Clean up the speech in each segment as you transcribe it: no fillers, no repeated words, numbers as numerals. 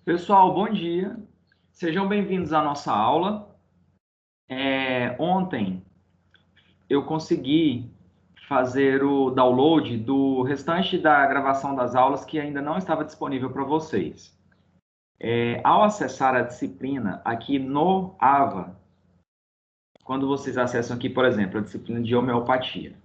Pessoal, bom dia. Sejam bem-vindos à nossa aula. Ontem eu consegui fazer o download do restante da gravação das aulas que ainda não estava disponível para vocês. Ao acessar a disciplina aqui no AVA, quando vocês acessam aqui, por exemplo, a disciplina de homeopatia,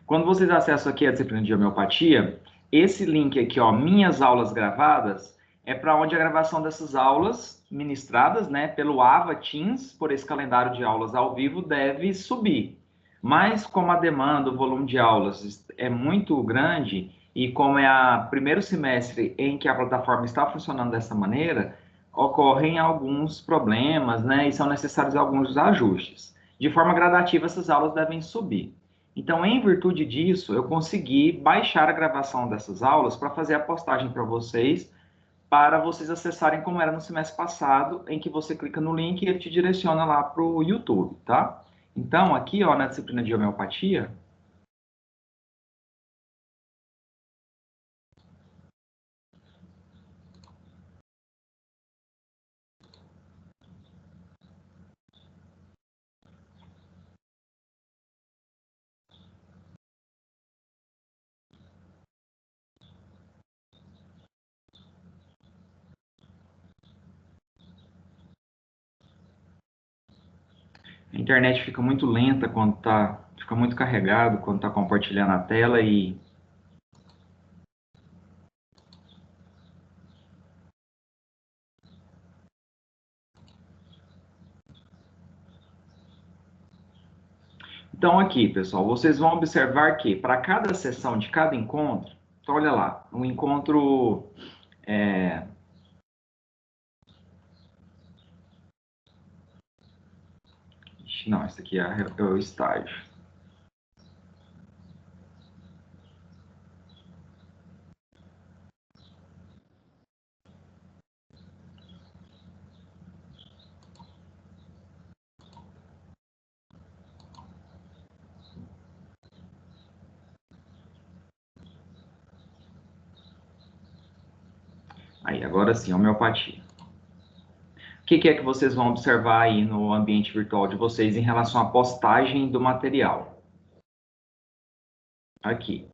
quando vocês acessam aqui a disciplina de homeopatia, esse link aqui, ó, minhas aulas gravadas, é para onde a gravação dessas aulas ministradas, né, pelo AVA Teams, por esse calendário de aulas ao vivo, deve subir. Mas como a demanda, o volume de aulas é muito grande e como é o primeiro semestre em que a plataforma está funcionando dessa maneira, ocorrem alguns problemas, né, e são necessários alguns ajustes. De forma gradativa, essas aulas devem subir. Então, em virtude disso, eu consegui baixar a gravação dessas aulas para fazer a postagem para vocês acessarem como era no semestre passado, em que você clica no link e ele te direciona lá para o YouTube, tá? Então, aqui, ó, na disciplina de homeopatia, a internet fica muito lenta quando fica muito carregado quando tá compartilhando a tela e então aqui, pessoal, vocês vão observar que para cada sessão de cada encontro, então olha lá, um encontro não, esse aqui é o estágio. Aí, agora sim, homeopatia. O que é que vocês vão observar aí no ambiente virtual de vocês em relação à postagem do material? Aqui.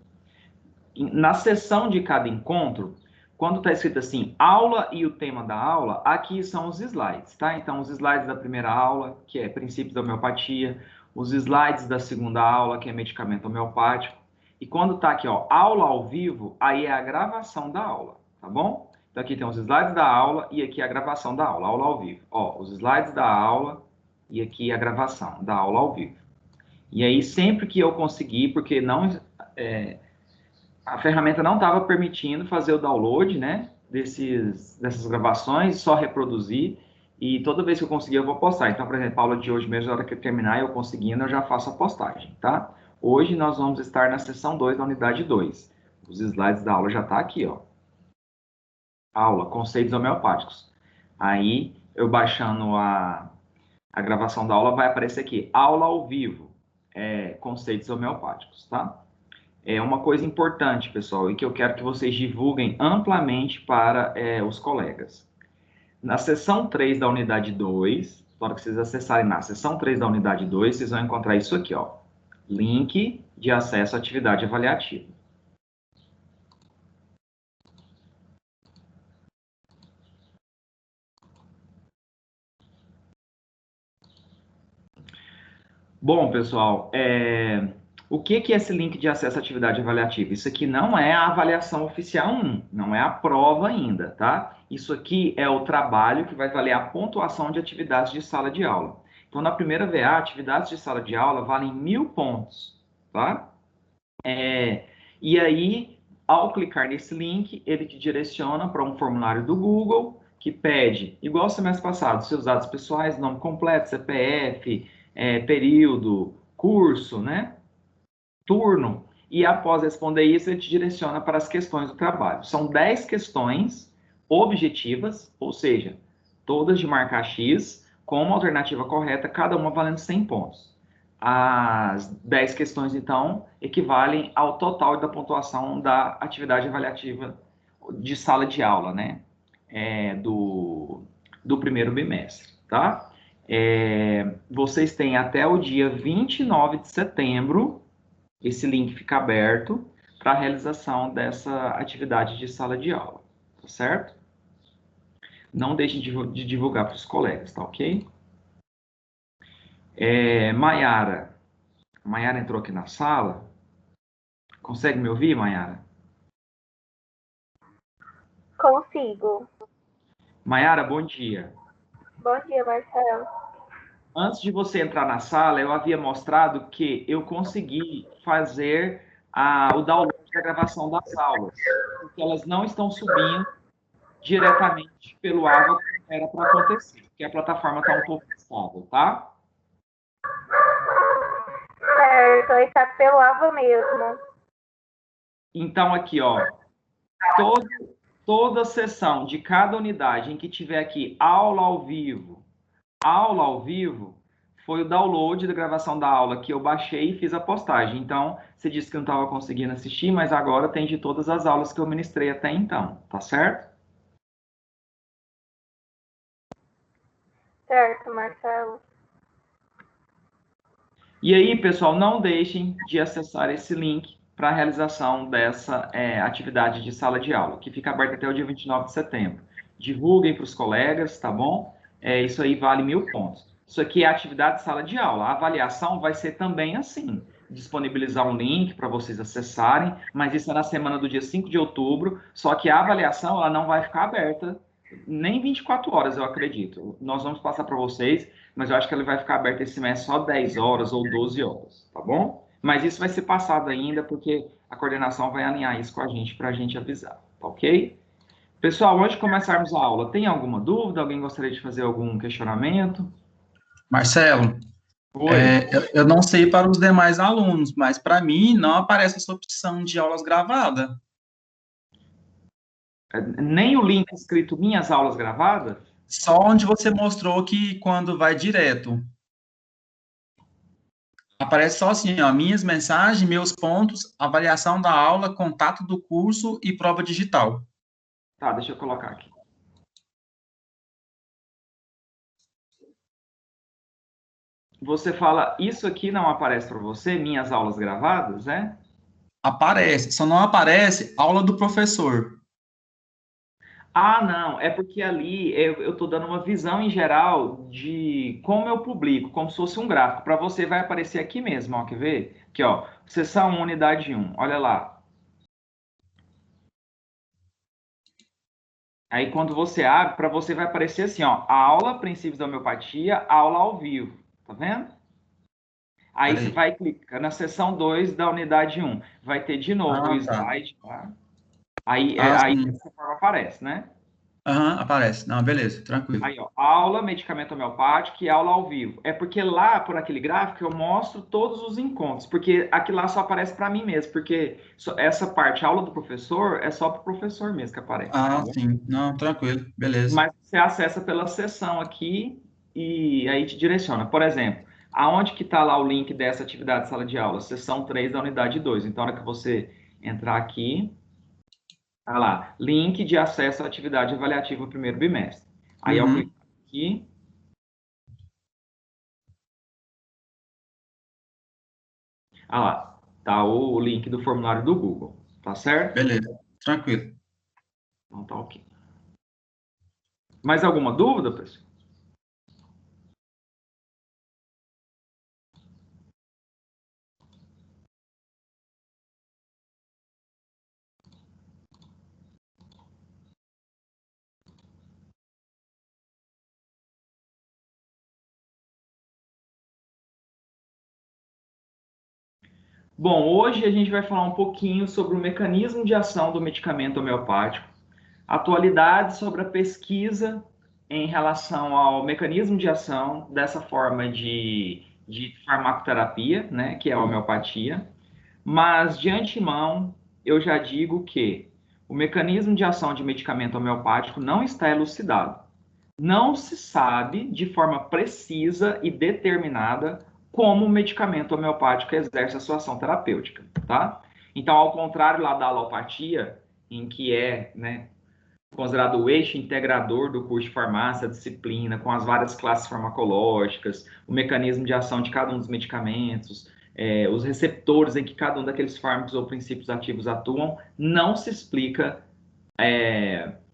Na seção de cada encontro, quando está escrito assim, aula e o tema da aula, aqui são os slides, tá? Então, os slides da primeira aula, que é princípios da homeopatia, os slides da segunda aula, que é medicamento homeopático, e quando está aqui, ó, aula ao vivo, aí é a gravação da aula, tá bom? Então, aqui tem os slides da aula e aqui a gravação da aula, aula ao vivo. Ó, os slides da aula e aqui a gravação da aula ao vivo. E aí, sempre que eu conseguir, porque não... a ferramenta não estava permitindo fazer o download, né, dessas gravações, só reproduzir, e toda vez que eu conseguir eu vou postar. Então, por exemplo, a aula de hoje mesmo, na hora que eu terminar, eu conseguindo, eu já faço a postagem, tá? Hoje nós vamos estar na seção 2 da unidade 2. Os slides da aula já tá aqui, ó. Aula, conceitos homeopáticos. Aí, eu baixando a gravação da aula, vai aparecer aqui, aula ao vivo, conceitos homeopáticos, tá? É uma coisa importante, pessoal, e que eu quero que vocês divulguem amplamente para os colegas. Na seção 3 da unidade 2, na hora que vocês acessarem na seção 3 da unidade 2, vocês vão encontrar isso aqui, ó. Link de acesso à atividade avaliativa. Bom, pessoal, o que é esse link de acesso à atividade avaliativa? Isso aqui não é a avaliação oficial 1, não é a prova ainda, tá? Isso aqui é o trabalho que vai valer a pontuação de atividades de sala de aula. Então, na primeira VA, atividades de sala de aula valem 1.000 pontos, tá? E aí, ao clicar nesse link, ele te direciona para um formulário do Google que pede, igual o semestre passado, seus dados pessoais, nome completo, CPF, período, curso, né? turno, e após responder isso, ele te direciona para as questões do trabalho. São 10 questões objetivas, ou seja, todas de marcar X, com uma alternativa correta, cada uma valendo 100 pontos. As 10 questões, então, equivalem ao total da pontuação da atividade avaliativa de sala de aula, né? Do primeiro bimestre, tá? Vocês têm até o dia 29 de setembro, esse link fica aberto para a realização dessa atividade de sala de aula, tá certo? Não deixem de divulgar para os colegas, tá ok? Maiara. Maiara entrou aqui na sala. Consegue me ouvir, Maiara? Consigo. Maiara, bom dia. Bom dia, Marcelo. Antes de você entrar na sala, eu havia mostrado que eu consegui fazer o download da gravação das aulas, porque elas não estão subindo diretamente pelo AVA como era para acontecer, porque a plataforma está um pouco instável, tá? Certo, aí tá pelo AVA mesmo. Então, aqui, ó, toda sessão de cada unidade em que tiver aqui aula ao vivo, foi o download da gravação da aula que eu baixei e fiz a postagem. Então, você disse que não estava conseguindo assistir, mas agora tem de todas as aulas que eu ministrei até então, tá certo? Certo, Marcelo. E aí, pessoal, não deixem de acessar esse link para a realização dessa atividade de sala de aula, que fica aberta até o dia 29 de setembro. Divulguem para os colegas, tá bom? Isso aí vale 1000 pontos. Isso aqui é atividade de sala de aula. A avaliação vai ser também assim, disponibilizar um link para vocês acessarem, mas isso é na semana do dia 5 de outubro, só que a avaliação ela não vai ficar aberta nem 24 horas, eu acredito. Nós vamos passar para vocês, mas eu acho que ele vai ficar aberto esse mês só 10 horas ou 12 horas, tá bom? Mas isso vai ser passado ainda, porque a coordenação vai alinhar isso com a gente para a gente avisar, tá ok? Pessoal, antes de começarmos a aula, tem alguma dúvida? Alguém gostaria de fazer algum questionamento? Marcelo, Oi. eu não sei para os demais alunos, mas para mim não aparece essa opção de aulas gravadas. Nem o link escrito Minhas Aulas Gravadas? Só onde você mostrou que quando vai direto. Aparece só assim, ó, minhas mensagens, meus pontos, avaliação da aula, contato do curso e prova digital. Tá, deixa eu colocar aqui. Você fala, isso aqui não aparece para você, minhas aulas gravadas, é? Aparece, só não aparece aula do professor. Ah, não, é porque ali eu estou dando uma visão em geral de como eu publico, como se fosse um gráfico. Para você vai aparecer aqui mesmo, ó, quer ver? Aqui, ó, seção 1, unidade 1, olha lá. Aí quando você abre, para você vai aparecer assim, ó, aula, princípios da homeopatia, aula ao vivo, tá vendo? Aí você vai clicar na seção 2 da unidade 1, vai ter de novo o slide, tá? Aí dessa forma aparece, né? Aparece. Não, beleza, tranquilo. Aí, ó, aula, medicamento homeopático e aula ao vivo. É porque lá, por aquele gráfico, eu mostro todos os encontros, porque aqui lá só aparece para mim mesmo, porque essa parte, a aula do professor, é só para o professor mesmo que aparece. Ah, Tá, sim. Não, tranquilo, beleza. mas você acessa pela seção aqui e aí te direciona. Por exemplo, aonde que está lá o link dessa atividade de sala de aula? Seção 3 da unidade 2. Então, na hora que você entrar aqui, tá lá, link de acesso à atividade avaliativa primeiro bimestre. Aí eu clico aqui. Ah lá, tá o link do formulário do Google, tá certo? Beleza, tranquilo. Então tá ok. Mais alguma dúvida, pessoal? Bom, hoje a gente vai falar um pouquinho sobre o mecanismo de ação do medicamento homeopático, atualidades sobre a pesquisa em relação ao mecanismo de ação dessa forma de farmacoterapia, né, que é a homeopatia, Mas, de antemão, eu já digo que o mecanismo de ação de medicamento homeopático não está elucidado. Não se sabe de forma precisa e determinada como o medicamento homeopático exerce a sua ação terapêutica, tá? Então, ao contrário lá da alopatia, em que é, né, considerado o eixo integrador do curso de farmácia, a disciplina, com as várias classes farmacológicas, o mecanismo de ação de cada um dos medicamentos, os receptores em que cada um daqueles fármacos ou princípios ativos atuam, não se explica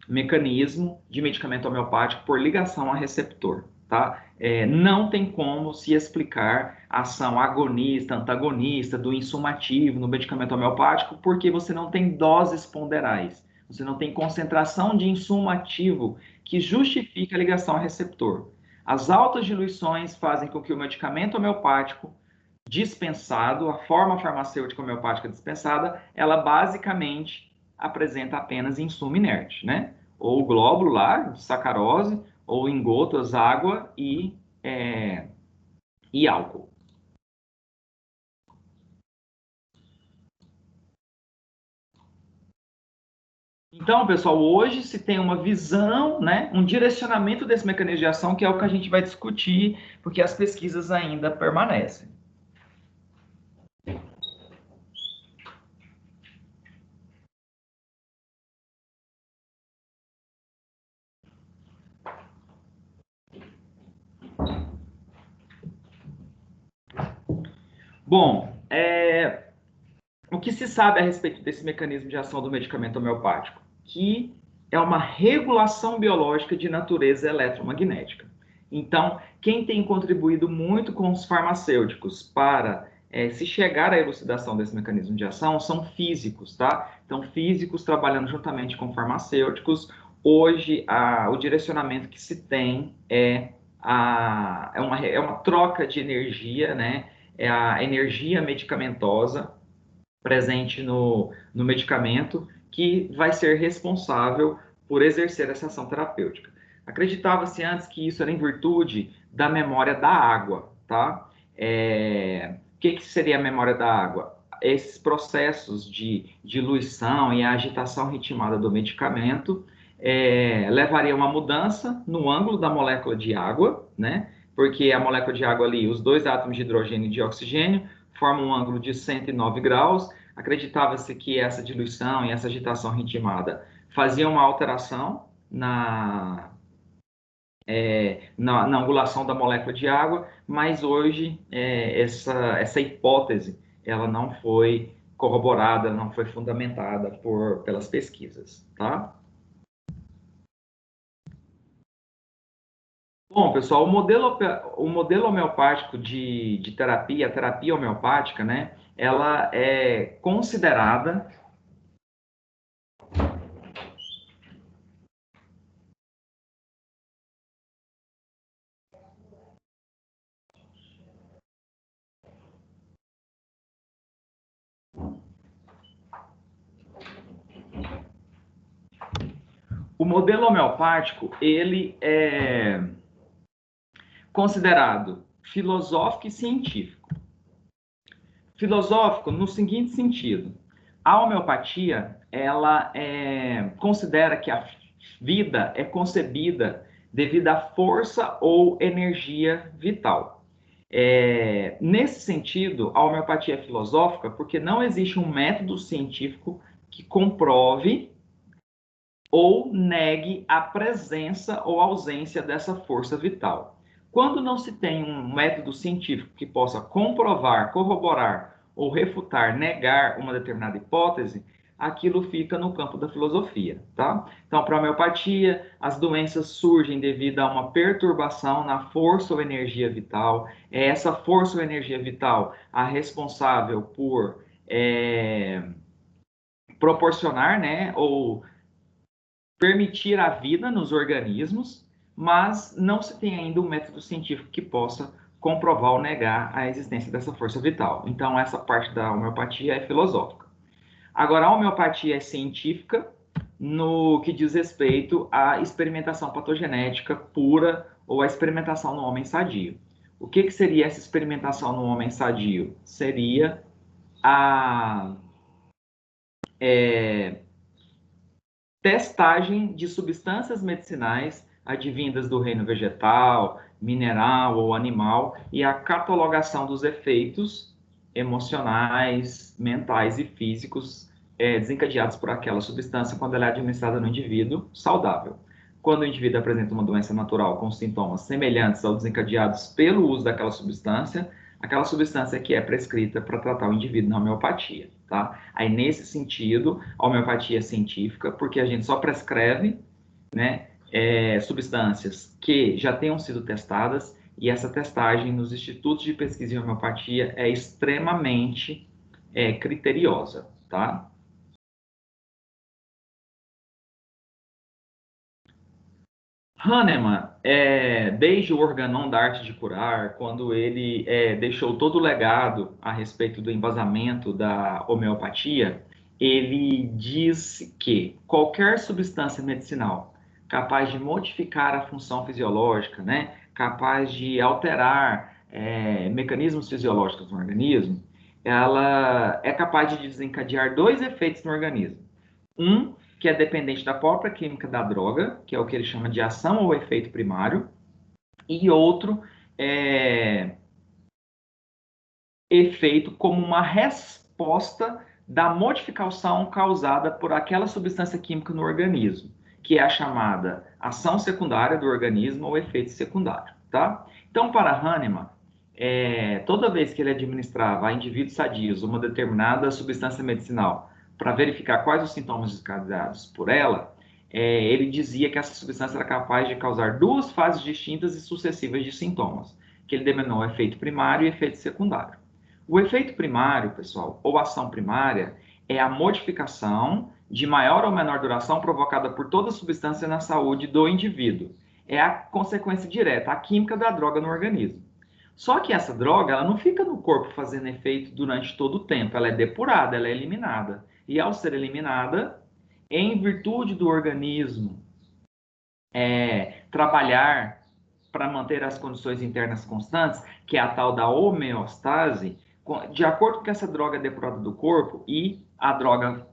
mecanismo de medicamento homeopático por ligação a receptor, tá? Não tem como se explicar a ação agonista, antagonista do insumo ativo no medicamento homeopático, porque você não tem doses ponderais, você não tem concentração de insumo ativo que justifique a ligação a receptor. As altas diluições fazem com que o medicamento homeopático dispensado, a forma farmacêutica homeopática dispensada, ela basicamente apresenta apenas insumo inerte, né? Ou glóbulo lá, sacarose, ou em gotas, água e álcool. Então, pessoal, hoje se tem uma visão, né, um direcionamento desse mecanismo de ação, que é o que a gente vai discutir, porque as pesquisas ainda permanecem. Bom, o que se sabe a respeito desse mecanismo de ação do medicamento homeopático? Que é uma regulação biológica de natureza eletromagnética. Então, quem tem contribuído muito com os farmacêuticos para se chegar à elucidação desse mecanismo de ação são físicos, tá? Então, físicos trabalhando juntamente com farmacêuticos. Hoje, o direcionamento que se tem é uma troca de energia, né? É a energia medicamentosa presente no medicamento que vai ser responsável por exercer essa ação terapêutica. Acreditava-se antes que isso era em virtude da memória da água, tá? O que seria a memória da água? Esses processos de diluição e a agitação ritmada do medicamento levaria a uma mudança no ângulo da molécula de água, né? Porque a molécula de água ali, os dois átomos de hidrogênio e de oxigênio, formam um ângulo de 109 graus. Acreditava-se que essa diluição e essa agitação ritmada faziam uma alteração na angulação da molécula de água, mas hoje essa hipótese ela não foi corroborada, não foi fundamentada pelas pesquisas, tá? Bom, pessoal, o modelo homeopático de terapia, a terapia homeopática, né, ela é considerada o modelo homeopático, ele é considerado filosófico e científico. Filosófico no seguinte sentido: a homeopatia, ela considera que a vida é concebida devido à força ou energia vital. Nesse sentido, a homeopatia é filosófica porque não existe um método científico que comprove ou negue a presença ou ausência dessa força vital. Quando não se tem um método científico que possa comprovar, corroborar ou refutar, negar uma determinada hipótese, aquilo fica no campo da filosofia, tá? Então, para a homeopatia, as doenças surgem devido a uma perturbação na força ou energia vital. É essa força ou energia vital a responsável por proporcionar, né, ou permitir a vida nos organismos, mas não se tem ainda um método científico que possa comprovar ou negar a existência dessa força vital. Então, essa parte da homeopatia é filosófica. Agora, a homeopatia é científica no que diz respeito à experimentação patogenética pura ou à experimentação no homem sadio. O que seria essa experimentação no homem sadio? Seria a testagem de substâncias medicinais advindas do reino vegetal, mineral ou animal e a catalogação dos efeitos emocionais, mentais e físicos desencadeados por aquela substância quando ela é administrada no indivíduo saudável. Quando o indivíduo apresenta uma doença natural com sintomas semelhantes aos desencadeados pelo uso daquela substância, aquela substância que é prescrita para tratar o indivíduo na homeopatia, tá? Aí, nesse sentido, a homeopatia é científica, porque a gente só prescreve, né, substâncias que já tenham sido testadas, e essa testagem nos institutos de pesquisa em homeopatia é extremamente criteriosa, tá? Hahnemann, desde o Organon da Arte de Curar, quando ele deixou todo o legado a respeito do embasamento da homeopatia, ele diz que qualquer substância medicinal capaz de modificar a função fisiológica, né, capaz de alterar mecanismos fisiológicos no organismo, ela é capaz de desencadear dois efeitos no organismo. Um, que é dependente da própria química da droga, que é o que ele chama de ação ou efeito primário, e outro efeito como uma resposta da modificação causada por aquela substância química no organismo, que é a chamada ação secundária do organismo ou efeito secundário, tá? Então, para Hahnemann, toda vez que ele administrava a indivíduos sadios uma determinada substância medicinal para verificar quais os sintomas desencadeados por ela, ele dizia que essa substância era capaz de causar duas fases distintas e sucessivas de sintomas, que ele denominou efeito primário e efeito secundário. O efeito primário, pessoal, ou ação primária, é a modificação de maior ou menor duração provocada por toda substância na saúde do indivíduo. É a consequência direta, a química da droga no organismo. Só que essa droga, ela não fica no corpo fazendo efeito durante todo o tempo, ela é depurada, ela é eliminada. E ao ser eliminada, em virtude do organismo trabalhar para manter as condições internas constantes, que é a tal da homeostase, de acordo com essa droga depurada do corpo e a droga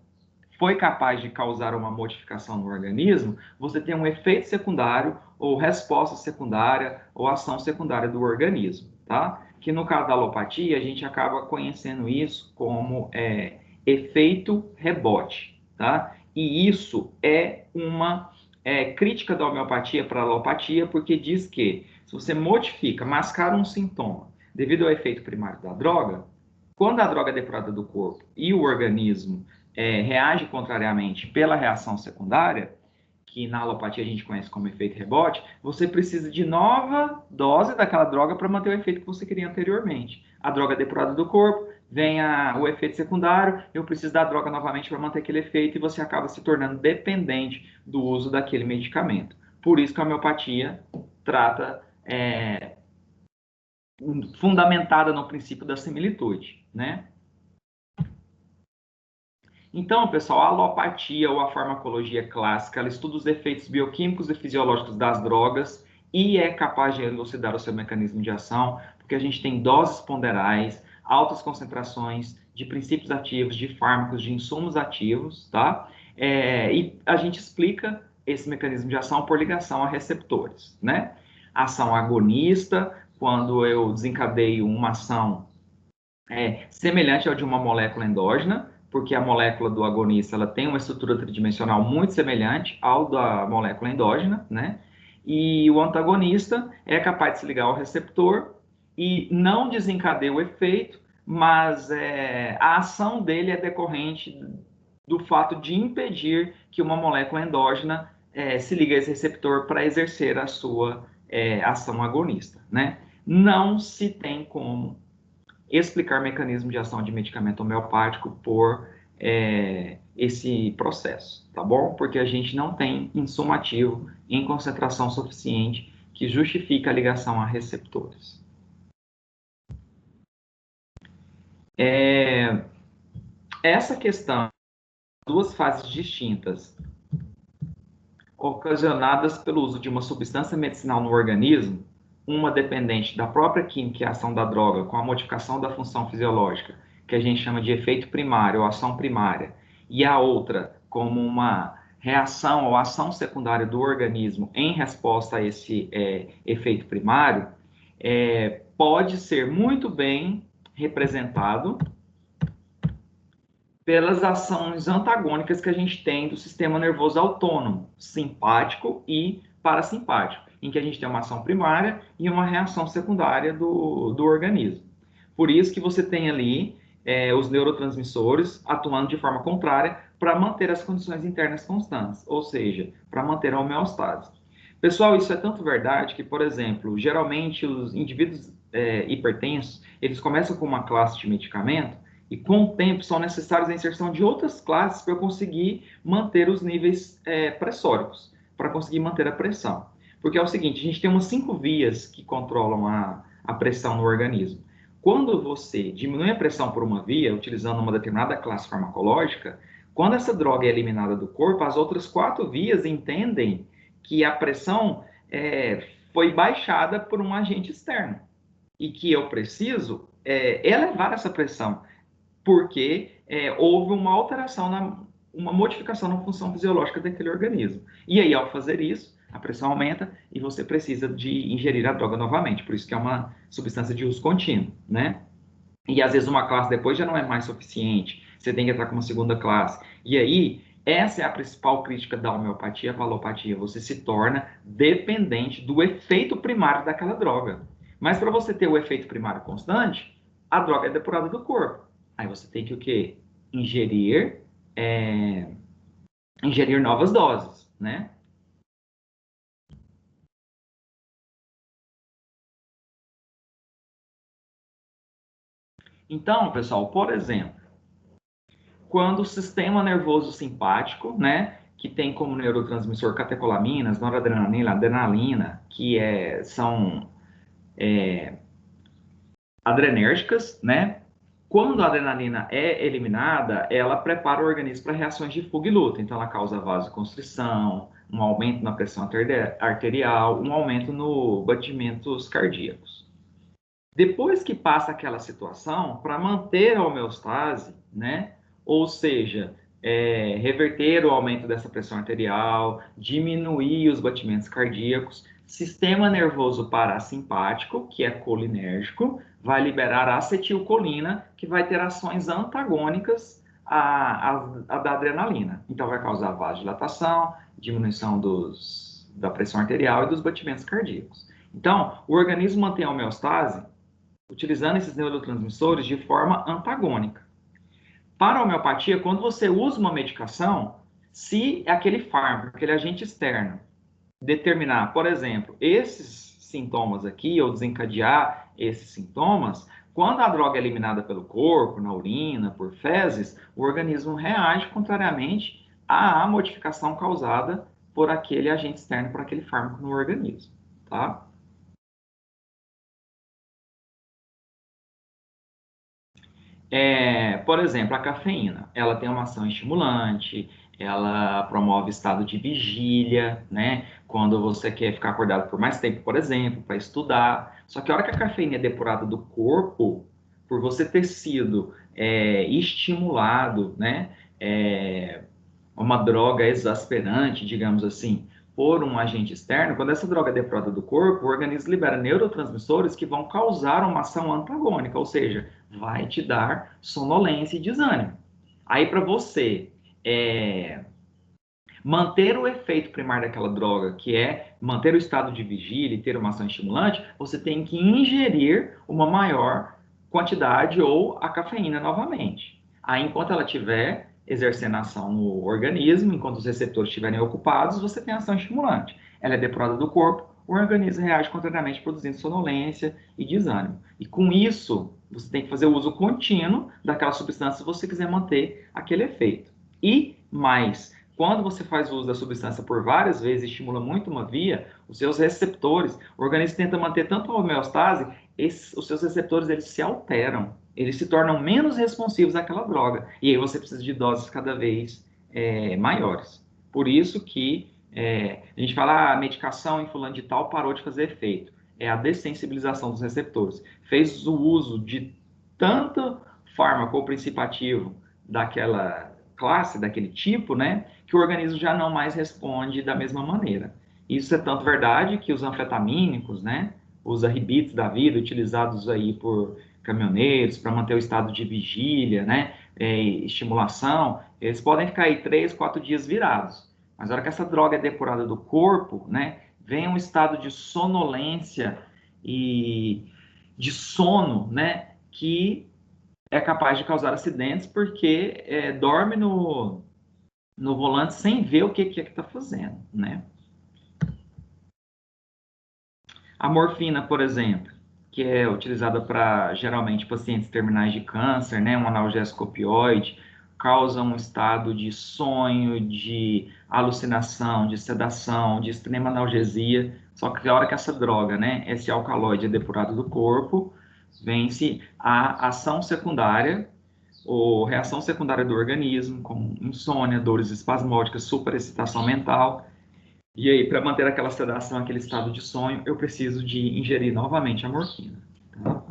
foi capaz de causar uma modificação no organismo, você tem um efeito secundário ou resposta secundária ou ação secundária do organismo, tá? Que no caso da alopatia, a gente acaba conhecendo isso como efeito rebote, tá? E isso é uma crítica da homeopatia para a alopatia, porque diz que se você modifica, mascara um sintoma devido ao efeito primário da droga, quando a droga é depurada do corpo e o organismo reage contrariamente pela reação secundária, que na alopatia a gente conhece como efeito rebote, você precisa de nova dose daquela droga para manter o efeito que você queria anteriormente. A droga é depurada do corpo, vem o efeito secundário, eu preciso da droga novamente para manter aquele efeito e você acaba se tornando dependente do uso daquele medicamento. Por isso que a homeopatia trata fundamentada no princípio da similitude, né? Então, pessoal, a alopatia ou a farmacologia clássica, ela estuda os efeitos bioquímicos e fisiológicos das drogas e é capaz de elucidar o seu mecanismo de ação, porque a gente tem doses ponderais, altas concentrações de princípios ativos, de fármacos, de insumos ativos, tá? E a gente explica esse mecanismo de ação por ligação a receptores, né? Ação agonista, quando eu desencadeio uma ação semelhante ao de uma molécula endógena, porque a molécula do agonista ela tem uma estrutura tridimensional muito semelhante ao da molécula endógena, né? E o antagonista é capaz de se ligar ao receptor e não desencadeia o efeito, mas a ação dele é decorrente do fato de impedir que uma molécula endógena se ligue a esse receptor para exercer a sua ação agonista, né? Não se tem como explicar mecanismo de ação de medicamento homeopático por esse processo, tá bom? Porque a gente não tem insumo ativo em concentração suficiente que justifique a ligação a receptores. Essa questão, duas fases distintas, ocasionadas pelo uso de uma substância medicinal no organismo, uma dependente da própria química e ação da droga, com a modificação da função fisiológica, que a gente chama de efeito primário ou ação primária, e a outra como uma reação ou ação secundária do organismo em resposta a esse efeito primário, pode ser muito bem representado pelas ações antagônicas que a gente tem do sistema nervoso autônomo, simpático e parasimpático, em que a gente tem uma ação primária e uma reação secundária do organismo. Por isso que você tem ali os neurotransmissores atuando de forma contrária para manter as condições internas constantes, ou seja, para manter a homeostase. Pessoal, isso é tanto verdade que, por exemplo, geralmente os indivíduos hipertensos, eles começam com uma classe de medicamento e com o tempo são necessárias a inserção de outras classes para eu conseguir manter os níveis pressóricos, para conseguir manter a pressão. Porque é o seguinte, a gente tem umas 5 vias que controlam a pressão no organismo. Quando você diminui a pressão por uma via, utilizando uma determinada classe farmacológica, quando essa droga é eliminada do corpo, as outras 4 vias entendem que a pressão foi baixada por um agente externo e que eu preciso elevar essa pressão, porque houve uma alteração, uma modificação na função fisiológica daquele organismo. E aí, ao fazer isso, a pressão aumenta e você precisa de ingerir a droga novamente. Por isso que é uma substância de uso contínuo, né? E às vezes uma classe depois já não é mais suficiente. Você tem que entrar com uma segunda classe. E aí, essa é a principal crítica da homeopatia, a alopatia. Você se torna dependente do efeito primário daquela droga. Mas para você ter o efeito primário constante, a droga é depurada do corpo. Aí você tem que o quê? Ingerir novas doses, né? Então, pessoal, por exemplo, quando o sistema nervoso simpático, né, que tem como neurotransmissor catecolaminas, noradrenalina, adrenalina, que são adrenérgicas, né? Quando a adrenalina é eliminada, ela prepara o organismo para reações de fuga e luta. Então, ela causa vasoconstrição, um aumento na pressão arterial, um aumento nos batimentos cardíacos. Depois que passa aquela situação, para manter a homeostase, né? Ou seja, reverter o aumento dessa pressão arterial, diminuir os batimentos cardíacos, sistema nervoso parasimpático, que é colinérgico, vai liberar acetilcolina, que vai ter ações antagônicas à da adrenalina. Então, vai causar vasodilatação, diminuição da pressão arterial e dos batimentos cardíacos. Então, o organismo mantém a homeostase utilizando esses neurotransmissores de forma antagônica. Para a homeopatia, quando você usa uma medicação, se aquele fármaco, aquele agente externo, determinar, por exemplo, esses sintomas aqui, ou desencadear esses sintomas, quando a droga é eliminada pelo corpo, na urina, por fezes, o organismo reage contrariamente à modificação causada por aquele agente externo, por aquele fármaco no organismo, tá? Por exemplo, a cafeína, ela tem uma ação estimulante, ela promove estado de vigília, né? Quando você quer ficar acordado por mais tempo, por exemplo, para estudar. Só que a hora que a cafeína é depurada do corpo, por você ter sido estimulado, né? Uma droga exasperante, digamos assim, por um agente externo, quando essa droga é depurada do corpo, o organismo libera neurotransmissores que vão causar uma ação antagônica, ou seja, vai te dar sonolência e desânimo. Aí, para você manter o efeito primário daquela droga, que é manter o estado de vigília e ter uma ação estimulante, você tem que ingerir uma maior quantidade ou a cafeína novamente. Aí, enquanto ela estiver exercendo ação no organismo, enquanto os receptores estiverem ocupados, você tem ação estimulante. Ela é depurada do corpo, o organismo reage contrariamente, produzindo sonolência e desânimo. E com isso, você tem que fazer o uso contínuo daquela substância se você quiser manter aquele efeito. E mais, quando você faz o uso da substância por várias vezes e estimula muito uma via, os seus receptores, o organismo tenta manter tanto a homeostase, os seus receptores eles se alteram, eles se tornam menos responsivos àquela droga. E aí você precisa de doses cada vez maiores. Por isso que a gente fala, a medicação em fulano de tal parou de fazer efeito. É a dessensibilização dos receptores. Fez o uso de tanta fármaco ou princípio ativo daquela classe, daquele tipo, né, que o organismo já não mais responde da mesma maneira. Isso é tanto verdade que os anfetamínicos, né, os arribites da vida, utilizados aí por caminhoneiros para manter o estado de vigília, né, estimulação, eles podem ficar aí 3, 4 dias virados. Mas na hora que essa droga é depurada do corpo, né, vem um estado de sonolência e de sono, né, que é capaz de causar acidentes porque dorme no volante sem ver o que é que está fazendo, né? A morfina, por exemplo, que é utilizada para, geralmente, pacientes terminais de câncer, né, um analgésico opioide, causa um estado de sonho, de alucinação, de sedação, de extrema analgesia. Só que a hora que essa droga, né, esse alcaloide é depurado do corpo, vence a ação secundária ou reação secundária do organismo, como insônia, dores espasmódicas, superexcitação mental. E aí, para manter aquela sedação, aquele estado de sonho, eu preciso de ingerir novamente a morfina. Tá?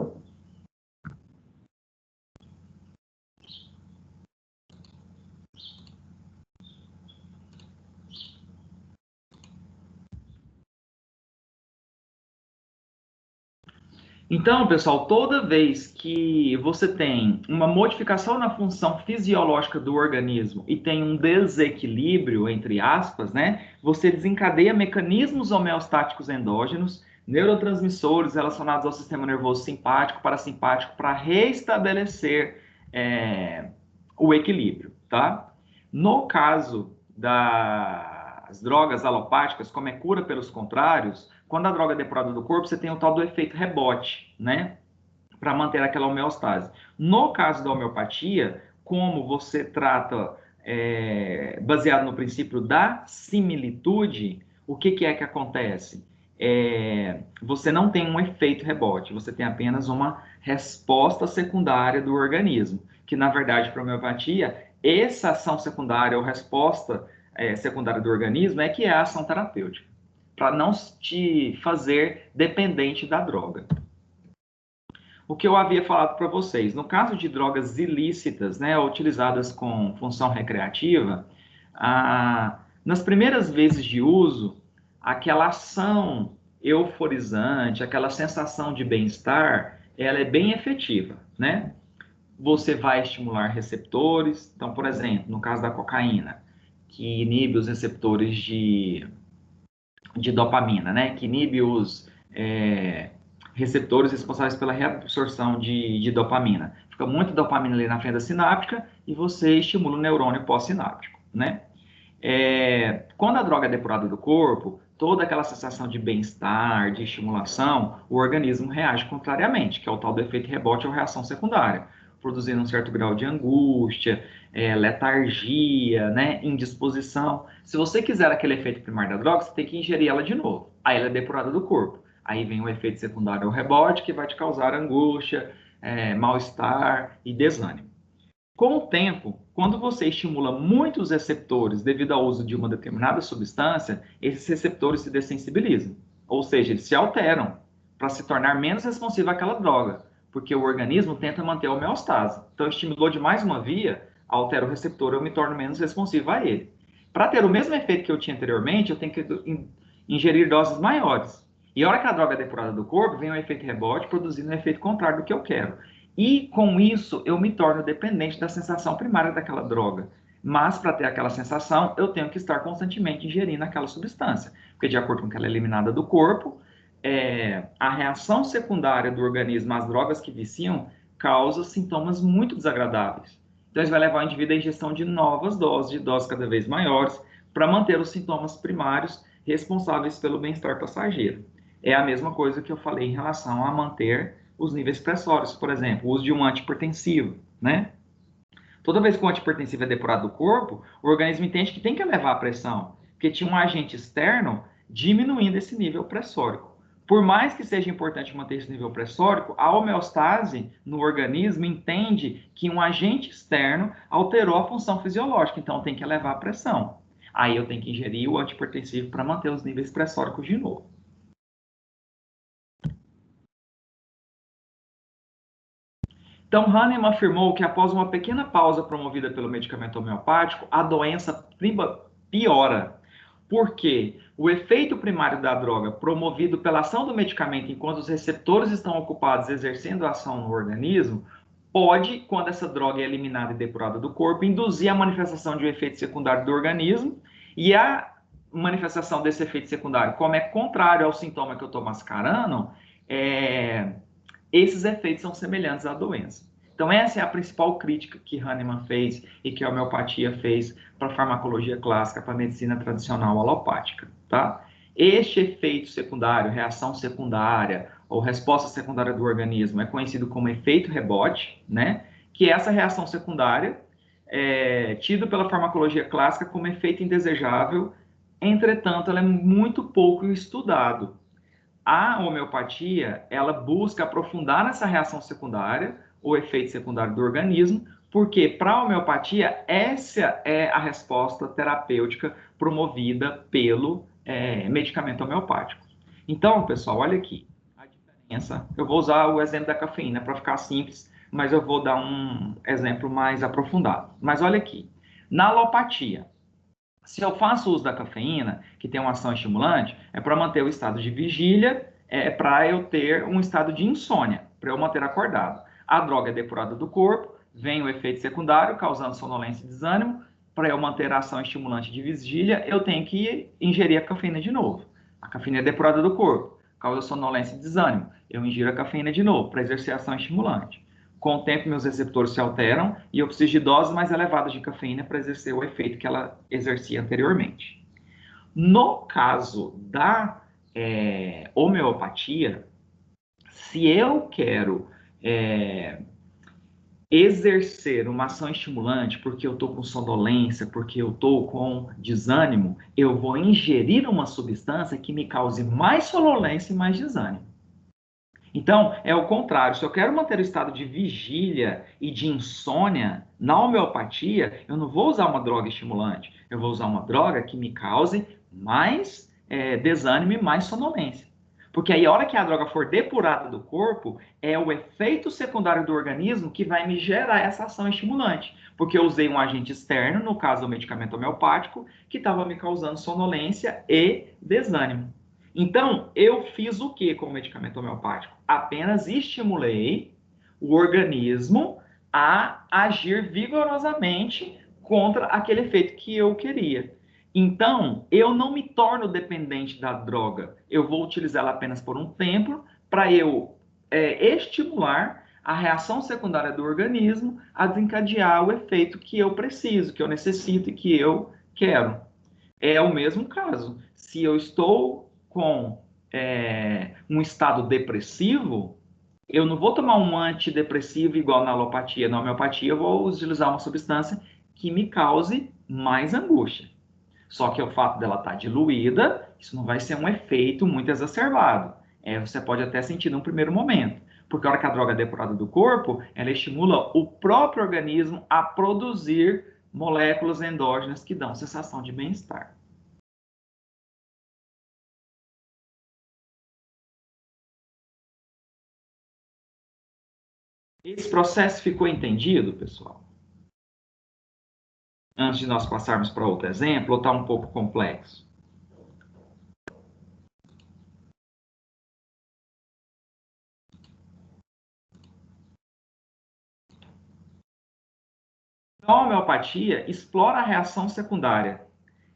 Então, pessoal, toda vez que você tem uma modificação na função fisiológica do organismo e tem um desequilíbrio, entre aspas, né, você desencadeia mecanismos homeostáticos endógenos, neurotransmissores relacionados ao sistema nervoso simpático, parasimpático, para restabelecer o equilíbrio, tá? No caso das drogas alopáticas, como é cura pelos contrários, quando a droga é depurada do corpo, você tem o tal do efeito rebote, né? Para manter aquela homeostase. No caso da homeopatia, como você trata baseado no princípio da similitude, o que é que acontece? Você não tem um efeito rebote, você tem apenas uma resposta secundária do organismo, que na verdade para a homeopatia, essa ação secundária ou resposta secundária do organismo é que é a ação terapêutica, para não te fazer dependente da droga. O que eu havia falado para vocês, no caso de drogas ilícitas, né, utilizadas com função recreativa, nas primeiras vezes de uso, aquela ação euforizante, aquela sensação de bem-estar, ela é bem efetiva, né? Você vai estimular receptores, então, por exemplo, no caso da cocaína, que inibe os receptores de dopamina, né? Que inibe os receptores responsáveis pela reabsorção de dopamina. Fica muito dopamina ali na fenda sináptica e você estimula o neurônio pós-sináptico, né? Quando a droga é depurada do corpo, toda aquela sensação de bem-estar, de estimulação, o organismo reage contrariamente, que é o tal do efeito rebote ou reação secundária, produzindo um certo grau de angústia, letargia, né, indisposição. Se você quiser aquele efeito primário da droga, você tem que ingerir ela de novo. Aí ela é depurada do corpo. Aí vem o efeito secundário, o rebote, que vai te causar angústia, mal-estar e desânimo. Com o tempo, quando você estimula muitos receptores devido ao uso de uma determinada substância, esses receptores se dessensibilizam, ou seja, eles se alteram para se tornar menos responsivo àquela droga, porque o organismo tenta manter a homeostase. Então, estimulou de mais uma via, altera o receptor, eu me torno menos responsivo a ele. Para ter o mesmo efeito que eu tinha anteriormente, eu tenho que ingerir doses maiores. E a hora que a droga é depurada do corpo, vem o efeito rebote, produzindo um efeito contrário do que eu quero. E com isso, eu me torno dependente da sensação primária daquela droga. Mas, para ter aquela sensação, eu tenho que estar constantemente ingerindo aquela substância. Porque, de acordo com que ela é eliminada do corpo, a reação secundária do organismo às drogas que viciam causa sintomas muito desagradáveis. Então, isso vai levar o indivíduo à ingestão de novas doses, de doses cada vez maiores, para manter os sintomas primários responsáveis pelo bem-estar passageiro. É a mesma coisa que eu falei em relação a manter os níveis pressóricos, por exemplo, o uso de um antihipertensivo, né? Toda vez que o antihipertensivo é depurado do corpo, o organismo entende que tem que elevar a pressão, porque tinha um agente externo diminuindo esse nível pressórico. Por mais que seja importante manter esse nível pressórico, a homeostase no organismo entende que um agente externo alterou a função fisiológica, então tem que elevar a pressão. Aí eu tenho que ingerir o antihipertensivo para manter os níveis pressóricos de novo. Então, Hahnemann afirmou que após uma pequena pausa promovida pelo medicamento homeopático, a doença piora. Por quê? O efeito primário da droga, promovido pela ação do medicamento enquanto os receptores estão ocupados exercendo a ação no organismo, pode, quando essa droga é eliminada e depurada do corpo, induzir a manifestação de um efeito secundário do organismo, e a manifestação desse efeito secundário, como é contrário ao sintoma que eu estou mascarando, esses efeitos são semelhantes à doença. Então, essa é a principal crítica que Hahnemann fez e que a homeopatia fez para a farmacologia clássica, para a medicina tradicional alopática, tá? Este efeito secundário, reação secundária ou resposta secundária do organismo é conhecido como efeito rebote, né? Que essa reação secundária é tida pela farmacologia clássica como efeito indesejável, entretanto, ela é muito pouco estudado. A homeopatia, ela busca aprofundar nessa reação secundária, o efeito secundário do organismo, porque para a homeopatia, essa é a resposta terapêutica promovida pelo medicamento homeopático. Então, pessoal, olha aqui a diferença. Eu vou usar o exemplo da cafeína para ficar simples, mas eu vou dar um exemplo mais aprofundado. Mas olha aqui, na alopatia, se eu faço uso da cafeína, que tem uma ação estimulante, é para manter o estado de vigília, para eu ter um estado de insônia, para eu manter acordado. A droga é depurada do corpo, vem o efeito secundário, causando sonolência e desânimo. Para eu manter a ação estimulante de vigília, eu tenho que ingerir a cafeína de novo. A cafeína é depurada do corpo, causa sonolência e desânimo. Eu ingiro a cafeína de novo, para exercer a ação estimulante. Com o tempo, meus receptores se alteram e eu preciso de doses mais elevadas de cafeína para exercer o efeito que ela exercia anteriormente. No caso da homeopatia, se eu quero exercer uma ação estimulante porque eu estou com sonolência, porque eu estou com desânimo, eu vou ingerir uma substância que me cause mais sonolência e mais desânimo. Então, é o contrário. Se eu quero manter o estado de vigília e de insônia, na homeopatia, eu não vou usar uma droga estimulante. Eu vou usar uma droga que me cause mais desânimo e mais sonolência. Porque aí, a hora que a droga for depurada do corpo, é o efeito secundário do organismo que vai me gerar essa ação estimulante. Porque eu usei um agente externo, no caso do medicamento homeopático, que estava me causando sonolência e desânimo. Então, eu fiz o que com o medicamento homeopático? Apenas estimulei o organismo a agir vigorosamente contra aquele efeito que eu queria. Então, eu não me torno dependente da droga. Eu vou utilizá-la apenas por um tempo para eu estimular a reação secundária do organismo a desencadear o efeito que eu preciso, que eu necessito e que eu quero. É o mesmo caso. Se eu estou com um estado depressivo, eu não vou tomar um antidepressivo igual na alopatia. Na homeopatia, eu vou utilizar uma substância que me cause mais angústia. Só que o fato dela estar diluída, isso não vai ser um efeito muito exacerbado. Você pode até sentir num primeiro momento. Porque a hora que a droga é depurada do corpo, ela estimula o próprio organismo a produzir moléculas endógenas que dão sensação de bem-estar. Esse processo ficou entendido, pessoal? Antes de nós passarmos para outro exemplo, ou está um pouco complexo? Então, a homeopatia explora a reação secundária,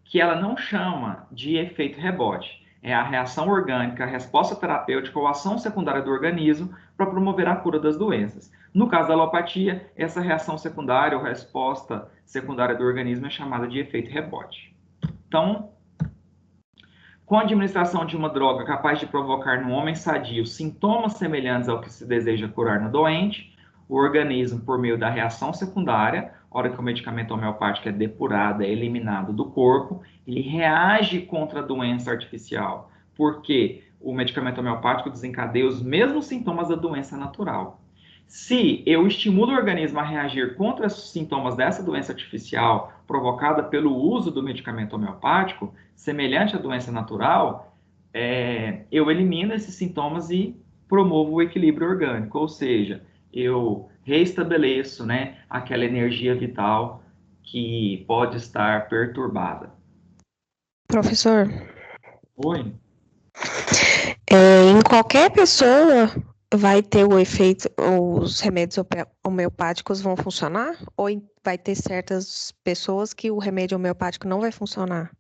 que ela não chama de efeito rebote. É a reação orgânica, a resposta terapêutica ou ação secundária do organismo para promover a cura das doenças. No caso da alopatia, essa reação secundária ou resposta secundária do organismo é chamada de efeito rebote. Então, com a administração de uma droga capaz de provocar no homem sadio sintomas semelhantes ao que se deseja curar no doente, o organismo, por meio da reação secundária, a hora que o medicamento homeopático é depurado, é eliminado do corpo, ele reage contra a doença artificial, porque o medicamento homeopático desencadeia os mesmos sintomas da doença natural. Se eu estimulo o organismo a reagir contra os sintomas dessa doença artificial provocada pelo uso do medicamento homeopático, semelhante à doença natural, eu elimino esses sintomas e promovo o equilíbrio orgânico, ou seja, eu reestabeleço, né, aquela energia vital que pode estar perturbada. Professor, Oi? em qualquer pessoa vai ter o efeito, os remédios homeopáticos vão funcionar? Ou vai ter certas pessoas que o remédio homeopático não vai funcionar?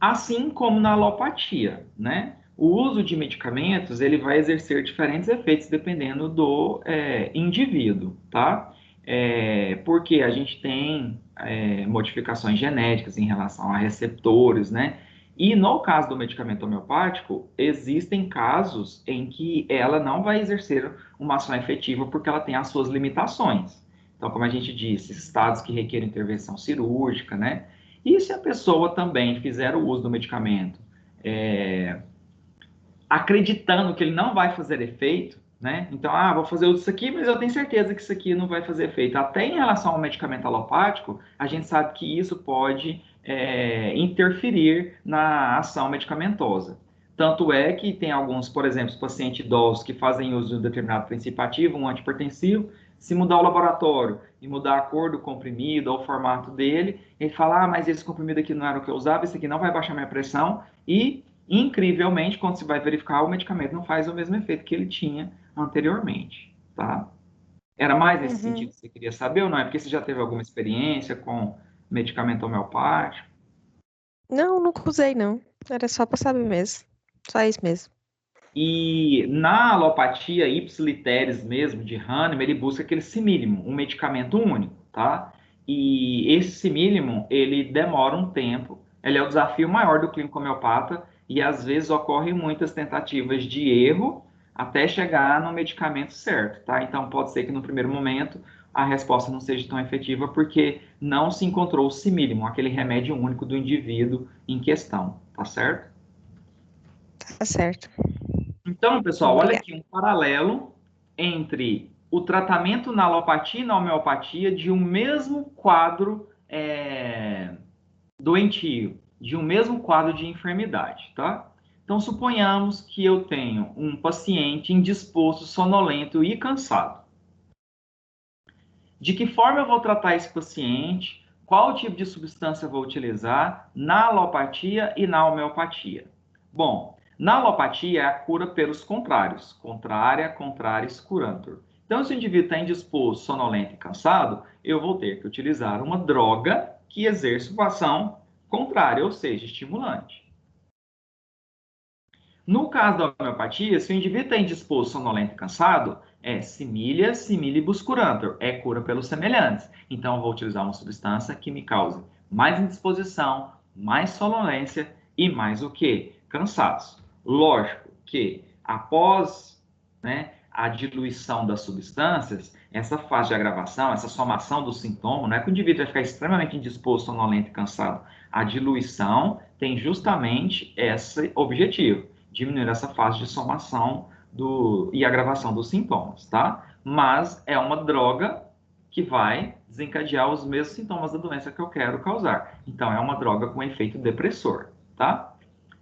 Assim como na alopatia, né? O uso de medicamentos, ele vai exercer diferentes efeitos dependendo do indivíduo, tá? Porque a gente tem modificações genéticas em relação a receptores, né? E no caso do medicamento homeopático, existem casos em que ela não vai exercer uma ação efetiva porque ela tem as suas limitações. Então, como a gente disse, estados que requerem intervenção cirúrgica, né? E se a pessoa também fizer o uso do medicamento, acreditando que ele não vai fazer efeito, né? Então, vou fazer uso disso aqui, mas eu tenho certeza que isso aqui não vai fazer efeito. Até em relação ao medicamento alopático, a gente sabe que isso pode interferir na ação medicamentosa. Tanto é que tem alguns, por exemplo, pacientes idosos que fazem uso de um determinado princípio ativo, um antihipertensivo, se mudar o laboratório e mudar a cor do comprimido ou o formato dele, ele fala, mas esse comprimido aqui não era o que eu usava, esse aqui não vai baixar minha pressão, e, incrivelmente, quando se vai verificar, o medicamento não faz o mesmo efeito que ele tinha anteriormente, tá? Era mais nesse sentido que você queria saber ou não? É porque você já teve alguma experiência com medicamento homeopático? Não, nunca usei, não. Era só para saber mesmo. Só isso mesmo. E na alopatia ipsiliteris mesmo, de Hahnemann, ele busca aquele simílimo, um medicamento único, tá? E esse simílimo, ele demora um tempo, ele é o desafio maior do clínico homeopata e às vezes ocorrem muitas tentativas de erro até chegar no medicamento certo, tá? Então pode ser que no primeiro momento a resposta não seja tão efetiva porque não se encontrou o simílimo, aquele remédio único do indivíduo em questão, tá certo? Tá certo. Então, pessoal, olha Obrigada. aqui um paralelo entre o tratamento na alopatia e na homeopatia de um mesmo quadro doentio, de um mesmo quadro de enfermidade, tá? Então, suponhamos que eu tenho um paciente indisposto, sonolento e cansado. De que forma eu vou tratar esse paciente? Qual tipo de substância eu vou utilizar na alopatia e na homeopatia? Bom, na alopatia é a cura pelos contrários. Contrária, contraris, curantur. Então, se o indivíduo está indisposto, sonolento e cansado, eu vou ter que utilizar uma droga que exerça uma ação contrária, ou seja, estimulante. No caso da homeopatia, se o indivíduo está indisposto, sonolento e cansado, é similia similibus curantur, é cura pelos semelhantes. Então, eu vou utilizar uma substância que me cause mais indisposição, mais sonolência e mais o quê? Cansaço. Lógico que após, né, a diluição das substâncias, essa fase de agravação, essa somação do sintoma, não é que o indivíduo vai ficar extremamente indisposto, sonolento e cansado. A diluição tem justamente esse objetivo, diminuir essa fase de somação e agravação dos sintomas, tá? Mas é uma droga que vai desencadear os mesmos sintomas da doença que eu quero causar. Então, é uma droga com efeito depressor, tá?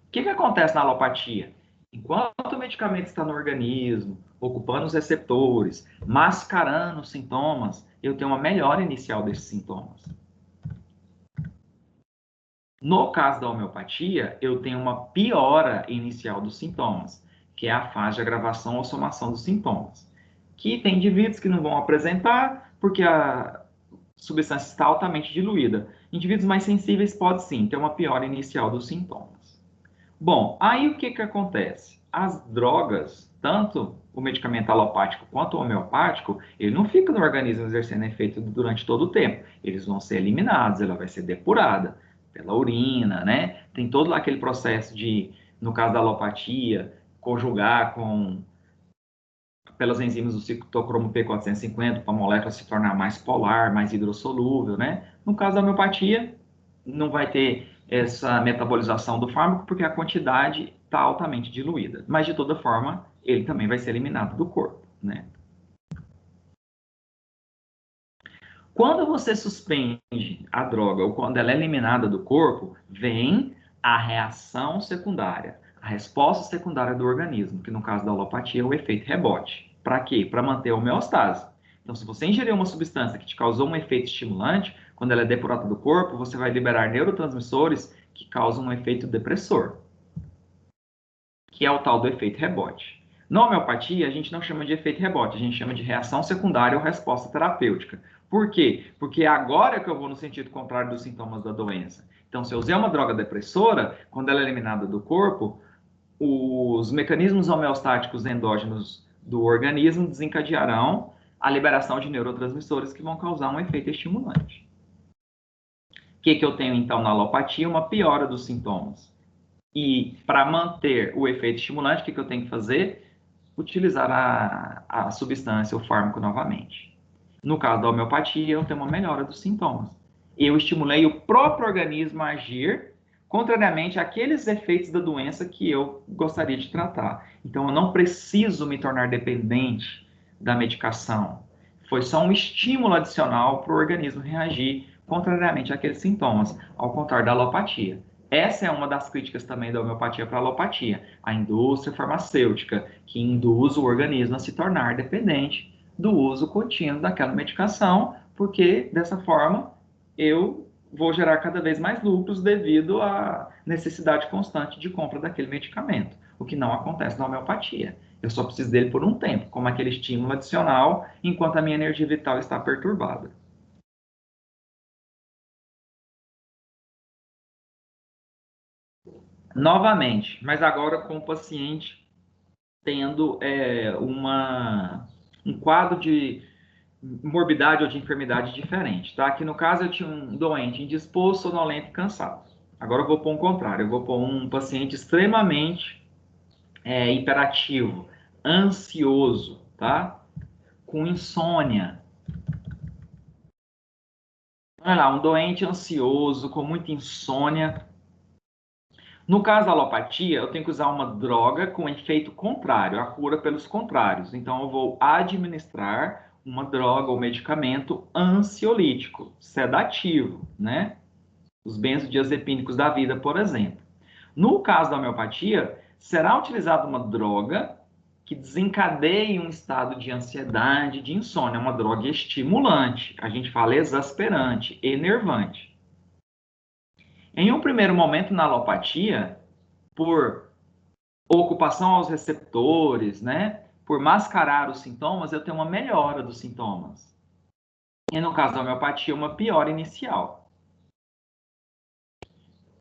O que acontece na alopatia? Enquanto o medicamento está no organismo, ocupando os receptores, mascarando os sintomas, eu tenho uma melhora inicial desses sintomas. No caso da homeopatia, eu tenho uma piora inicial dos sintomas, que é a fase de agravação ou somação dos sintomas. Que tem indivíduos que não vão apresentar porque a substância está altamente diluída. Indivíduos mais sensíveis podem sim ter uma piora inicial dos sintomas. Bom, aí o que acontece? As drogas, tanto o medicamento alopático quanto o homeopático, ele não fica no organismo exercendo efeito durante todo o tempo. Eles vão ser eliminados, ela vai ser depurada pela urina, né? Tem todo lá aquele processo de, no caso da alopatia, conjugar pelas enzimas do citocromo P450 para a molécula se tornar mais polar, mais hidrossolúvel, né? No caso da homeopatia, não vai ter essa metabolização do fármaco porque a quantidade está altamente diluída. Mas, de toda forma, ele também vai ser eliminado do corpo, né? Quando você suspende a droga ou quando ela é eliminada do corpo, vem a reação secundária, a resposta secundária do organismo, que no caso da alopatia é o efeito rebote. Para quê? Para manter a homeostase. Então, se você ingerir uma substância que te causou um efeito estimulante, quando ela é depurada do corpo, você vai liberar neurotransmissores que causam um efeito depressor, que é o tal do efeito rebote. Na homeopatia, a gente não chama de efeito rebote, a gente chama de reação secundária ou resposta terapêutica. Por quê? Porque agora que eu vou no sentido contrário dos sintomas da doença. Então, se eu usei uma droga depressora, quando ela é eliminada do corpo, os mecanismos homeostáticos endógenos do organismo desencadearão a liberação de neurotransmissores que vão causar um efeito estimulante. O que eu tenho, então, na alopatia? Uma piora dos sintomas. E, para manter o efeito estimulante, o que eu tenho que fazer? Utilizar a substância, o fármaco, novamente. No caso da homeopatia, eu tenho uma melhora dos sintomas. Eu estimulei o próprio organismo a agir, contrariamente àqueles efeitos da doença que eu gostaria de tratar. Então, eu não preciso me tornar dependente da medicação. Foi só um estímulo adicional para o organismo reagir, contrariamente àqueles sintomas, ao contrário da alopatia. Essa é uma das críticas também da homeopatia para a alopatia, a indústria farmacêutica, que induz o organismo a se tornar dependente do uso contínuo daquela medicação, porque dessa forma eu vou gerar cada vez mais lucros devido à necessidade constante de compra daquele medicamento, o que não acontece na homeopatia. Eu só preciso dele por um tempo, como aquele estímulo adicional, enquanto a minha energia vital está perturbada. Novamente, mas agora com o paciente tendo um quadro de morbidade ou de enfermidade diferente, tá? Aqui no caso eu tinha um doente indisposto, sonolento e cansado. Agora eu vou pôr um contrário, eu vou pôr um paciente extremamente hiperativo, ansioso, tá? Com insônia. Olha lá, um doente ansioso, com muita insônia. No caso da alopatia, eu tenho que usar uma droga com efeito contrário, a cura pelos contrários. Então, eu vou administrar uma droga ou medicamento ansiolítico, sedativo, né? Os benzodiazepínicos da vida, por exemplo. No caso da homeopatia, será utilizada uma droga que desencadeie um estado de ansiedade, de insônia, uma droga estimulante. A gente fala exasperante, enervante. Em um primeiro momento, na alopatia, por ocupação aos receptores, né? Por mascarar os sintomas, eu tenho uma melhora dos sintomas. E no caso da homeopatia, uma piora inicial.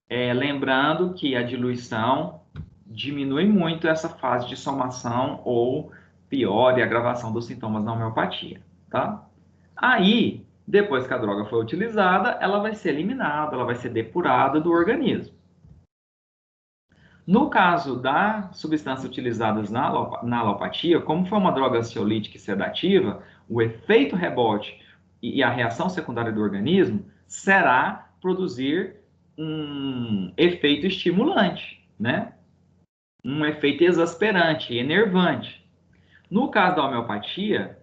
Lembrando que a diluição diminui muito essa fase de somação ou piora e agravação dos sintomas na homeopatia, tá? Aí, depois que a droga foi utilizada, ela vai ser eliminada, ela vai ser depurada do organismo. No caso das substâncias utilizadas na alopatia, como foi uma droga ansiolítica e sedativa, o efeito rebote e a reação secundária do organismo será produzir um efeito estimulante, né? Um efeito exasperante, enervante. No caso da homeopatia,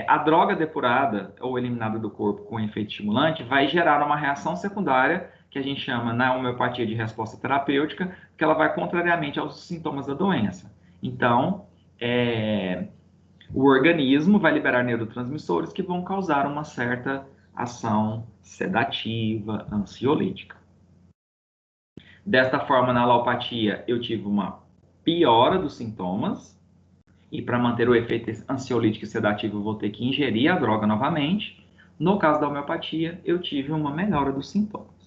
a droga depurada ou eliminada do corpo com efeito estimulante vai gerar uma reação secundária que a gente chama na homeopatia de resposta terapêutica, que ela vai contrariamente aos sintomas da doença. Então, o organismo vai liberar neurotransmissores que vão causar uma certa ação sedativa, ansiolítica. Desta forma, na alopatia, eu tive uma piora dos sintomas, e para manter o efeito ansiolítico e sedativo, eu vou ter que ingerir a droga novamente. No caso da homeopatia, eu tive uma melhora dos sintomas.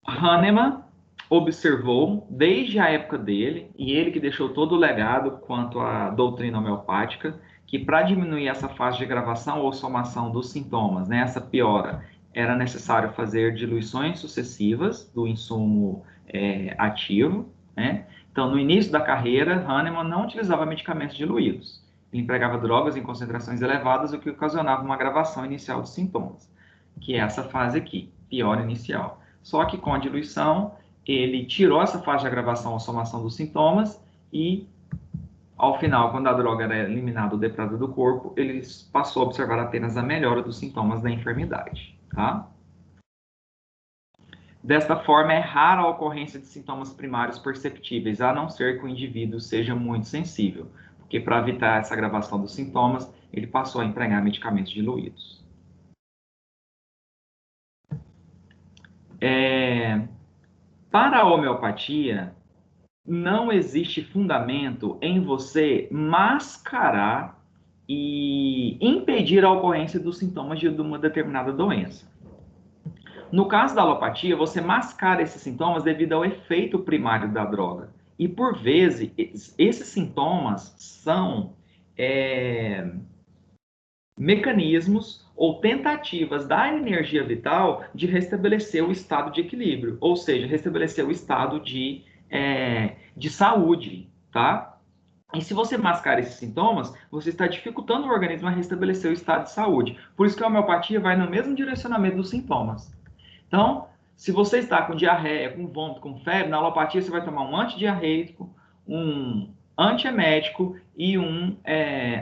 Hahnemann observou, desde a época dele, e ele que deixou todo o legado quanto à doutrina homeopática, que para diminuir essa fase de agravação ou somação dos sintomas, né, essa piora, era necessário fazer diluições sucessivas do insumo ativo, né? Então, no início da carreira, Hahnemann não utilizava medicamentos diluídos. Ele empregava drogas em concentrações elevadas, o que ocasionava uma agravação inicial dos sintomas, que é essa fase aqui, piora inicial. Só que com a diluição, ele tirou essa fase de agravação ou somação dos sintomas e, ao final, quando a droga era eliminada ou depurada do corpo, ele passou a observar apenas a melhora dos sintomas da enfermidade, tá? Desta forma, é rara a ocorrência de sintomas primários perceptíveis, a não ser que o indivíduo seja muito sensível, porque para evitar essa agravação dos sintomas, ele passou a empregar medicamentos diluídos. Para a homeopatia, não existe fundamento em você mascarar e impedir a ocorrência dos sintomas de uma determinada doença. No caso da alopatia, você mascara esses sintomas devido ao efeito primário da droga. E, por vezes, esses sintomas são mecanismos ou tentativas da energia vital de restabelecer o estado de equilíbrio, ou seja, restabelecer o estado de saúde, tá? E se você mascara esses sintomas, você está dificultando o organismo a restabelecer o estado de saúde. Por isso que a homeopatia vai no mesmo direcionamento dos sintomas. Então, se você está com diarreia, com vômito, com febre, na alopatia você vai tomar um antidiarreico, um antiemético e um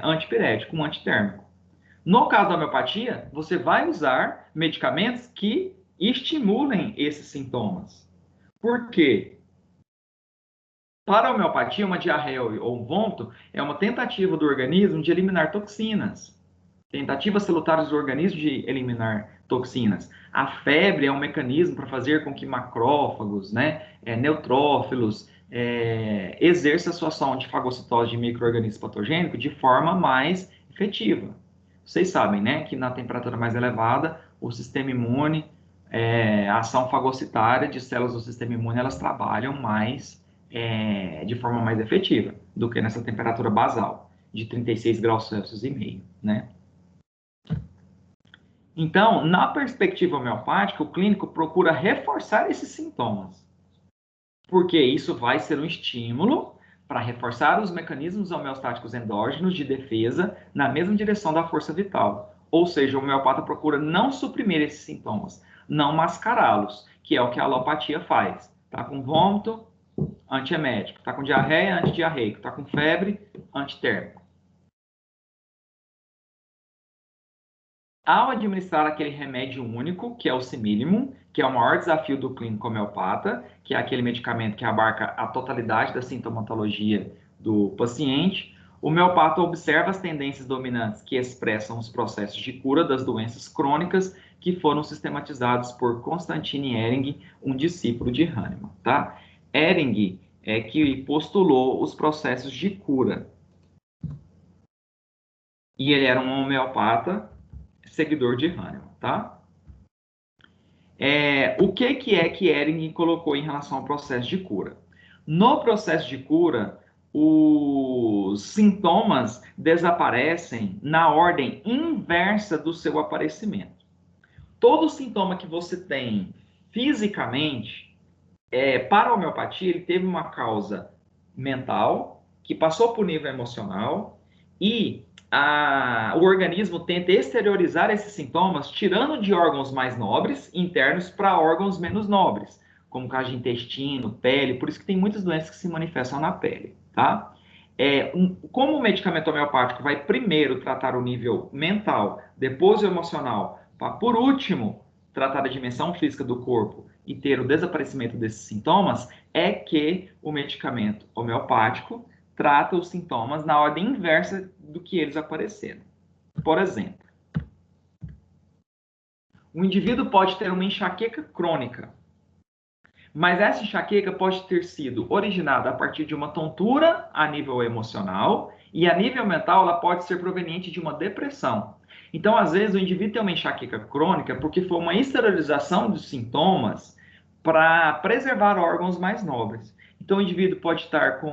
antipirético, um antitérmico. No caso da homeopatia, você vai usar medicamentos que estimulem esses sintomas. Por quê? Para a homeopatia, uma diarreia ou um vômito é uma tentativa do organismo de eliminar toxinas. Tentativas salutares do organismo de eliminar toxinas. A febre é um mecanismo para fazer com que macrófagos, neutrófilos, exerçam a sua ação de fagocitose de micro-organismos patogênicos de forma mais efetiva. Vocês sabem, né, que na temperatura mais elevada, o sistema imune, a ação fagocitária de células do sistema imune, elas trabalham mais, de forma mais efetiva do que nessa temperatura basal, de 36 graus Celsius e meio, né? Então, na perspectiva homeopática, o clínico procura reforçar esses sintomas, porque isso vai ser um estímulo para reforçar os mecanismos homeostáticos endógenos de defesa na mesma direção da força vital. Ou seja, o homeopata procura não suprimir esses sintomas, não mascará-los, que é o que a alopatia faz. Tá com vômito, antiemético. Tá com diarreia, antidiarreico. Tá com febre, antitérmico. Ao administrar aquele remédio único, que é o simillimum, que é o maior desafio do clínico homeopata, que é aquele medicamento que abarca a totalidade da sintomatologia do paciente, o homeopata observa as tendências dominantes que expressam os processos de cura das doenças crônicas que foram sistematizados por Constantine Ehring, um discípulo de Hahnemann. Tá? Ehring é que postulou os processos de cura. E ele era um homeopata seguidor de Hahnemann, tá? O que é que Ehring colocou em relação ao processo de cura? No processo de cura, os sintomas desaparecem na ordem inversa do seu aparecimento. Todo sintoma que você tem fisicamente, para a homeopatia, ele teve uma causa mental, que passou para o nível emocional, e o organismo tenta exteriorizar esses sintomas, tirando de órgãos mais nobres, internos, para órgãos menos nobres, como caso de intestino, pele, por isso que tem muitas doenças que se manifestam na pele, tá? Como o medicamento homeopático vai primeiro tratar o nível mental, depois o emocional, para, por último, tratar a dimensão física do corpo e ter o desaparecimento desses sintomas, é que o medicamento homeopático trata os sintomas na ordem inversa do que eles apareceram. Por exemplo, o indivíduo pode ter uma enxaqueca crônica, mas essa enxaqueca pode ter sido originada a partir de uma tontura a nível emocional e a nível mental ela pode ser proveniente de uma depressão. Então, às vezes, o indivíduo tem uma enxaqueca crônica porque foi uma exteriorização dos sintomas para preservar órgãos mais nobres. Então, o indivíduo pode estar com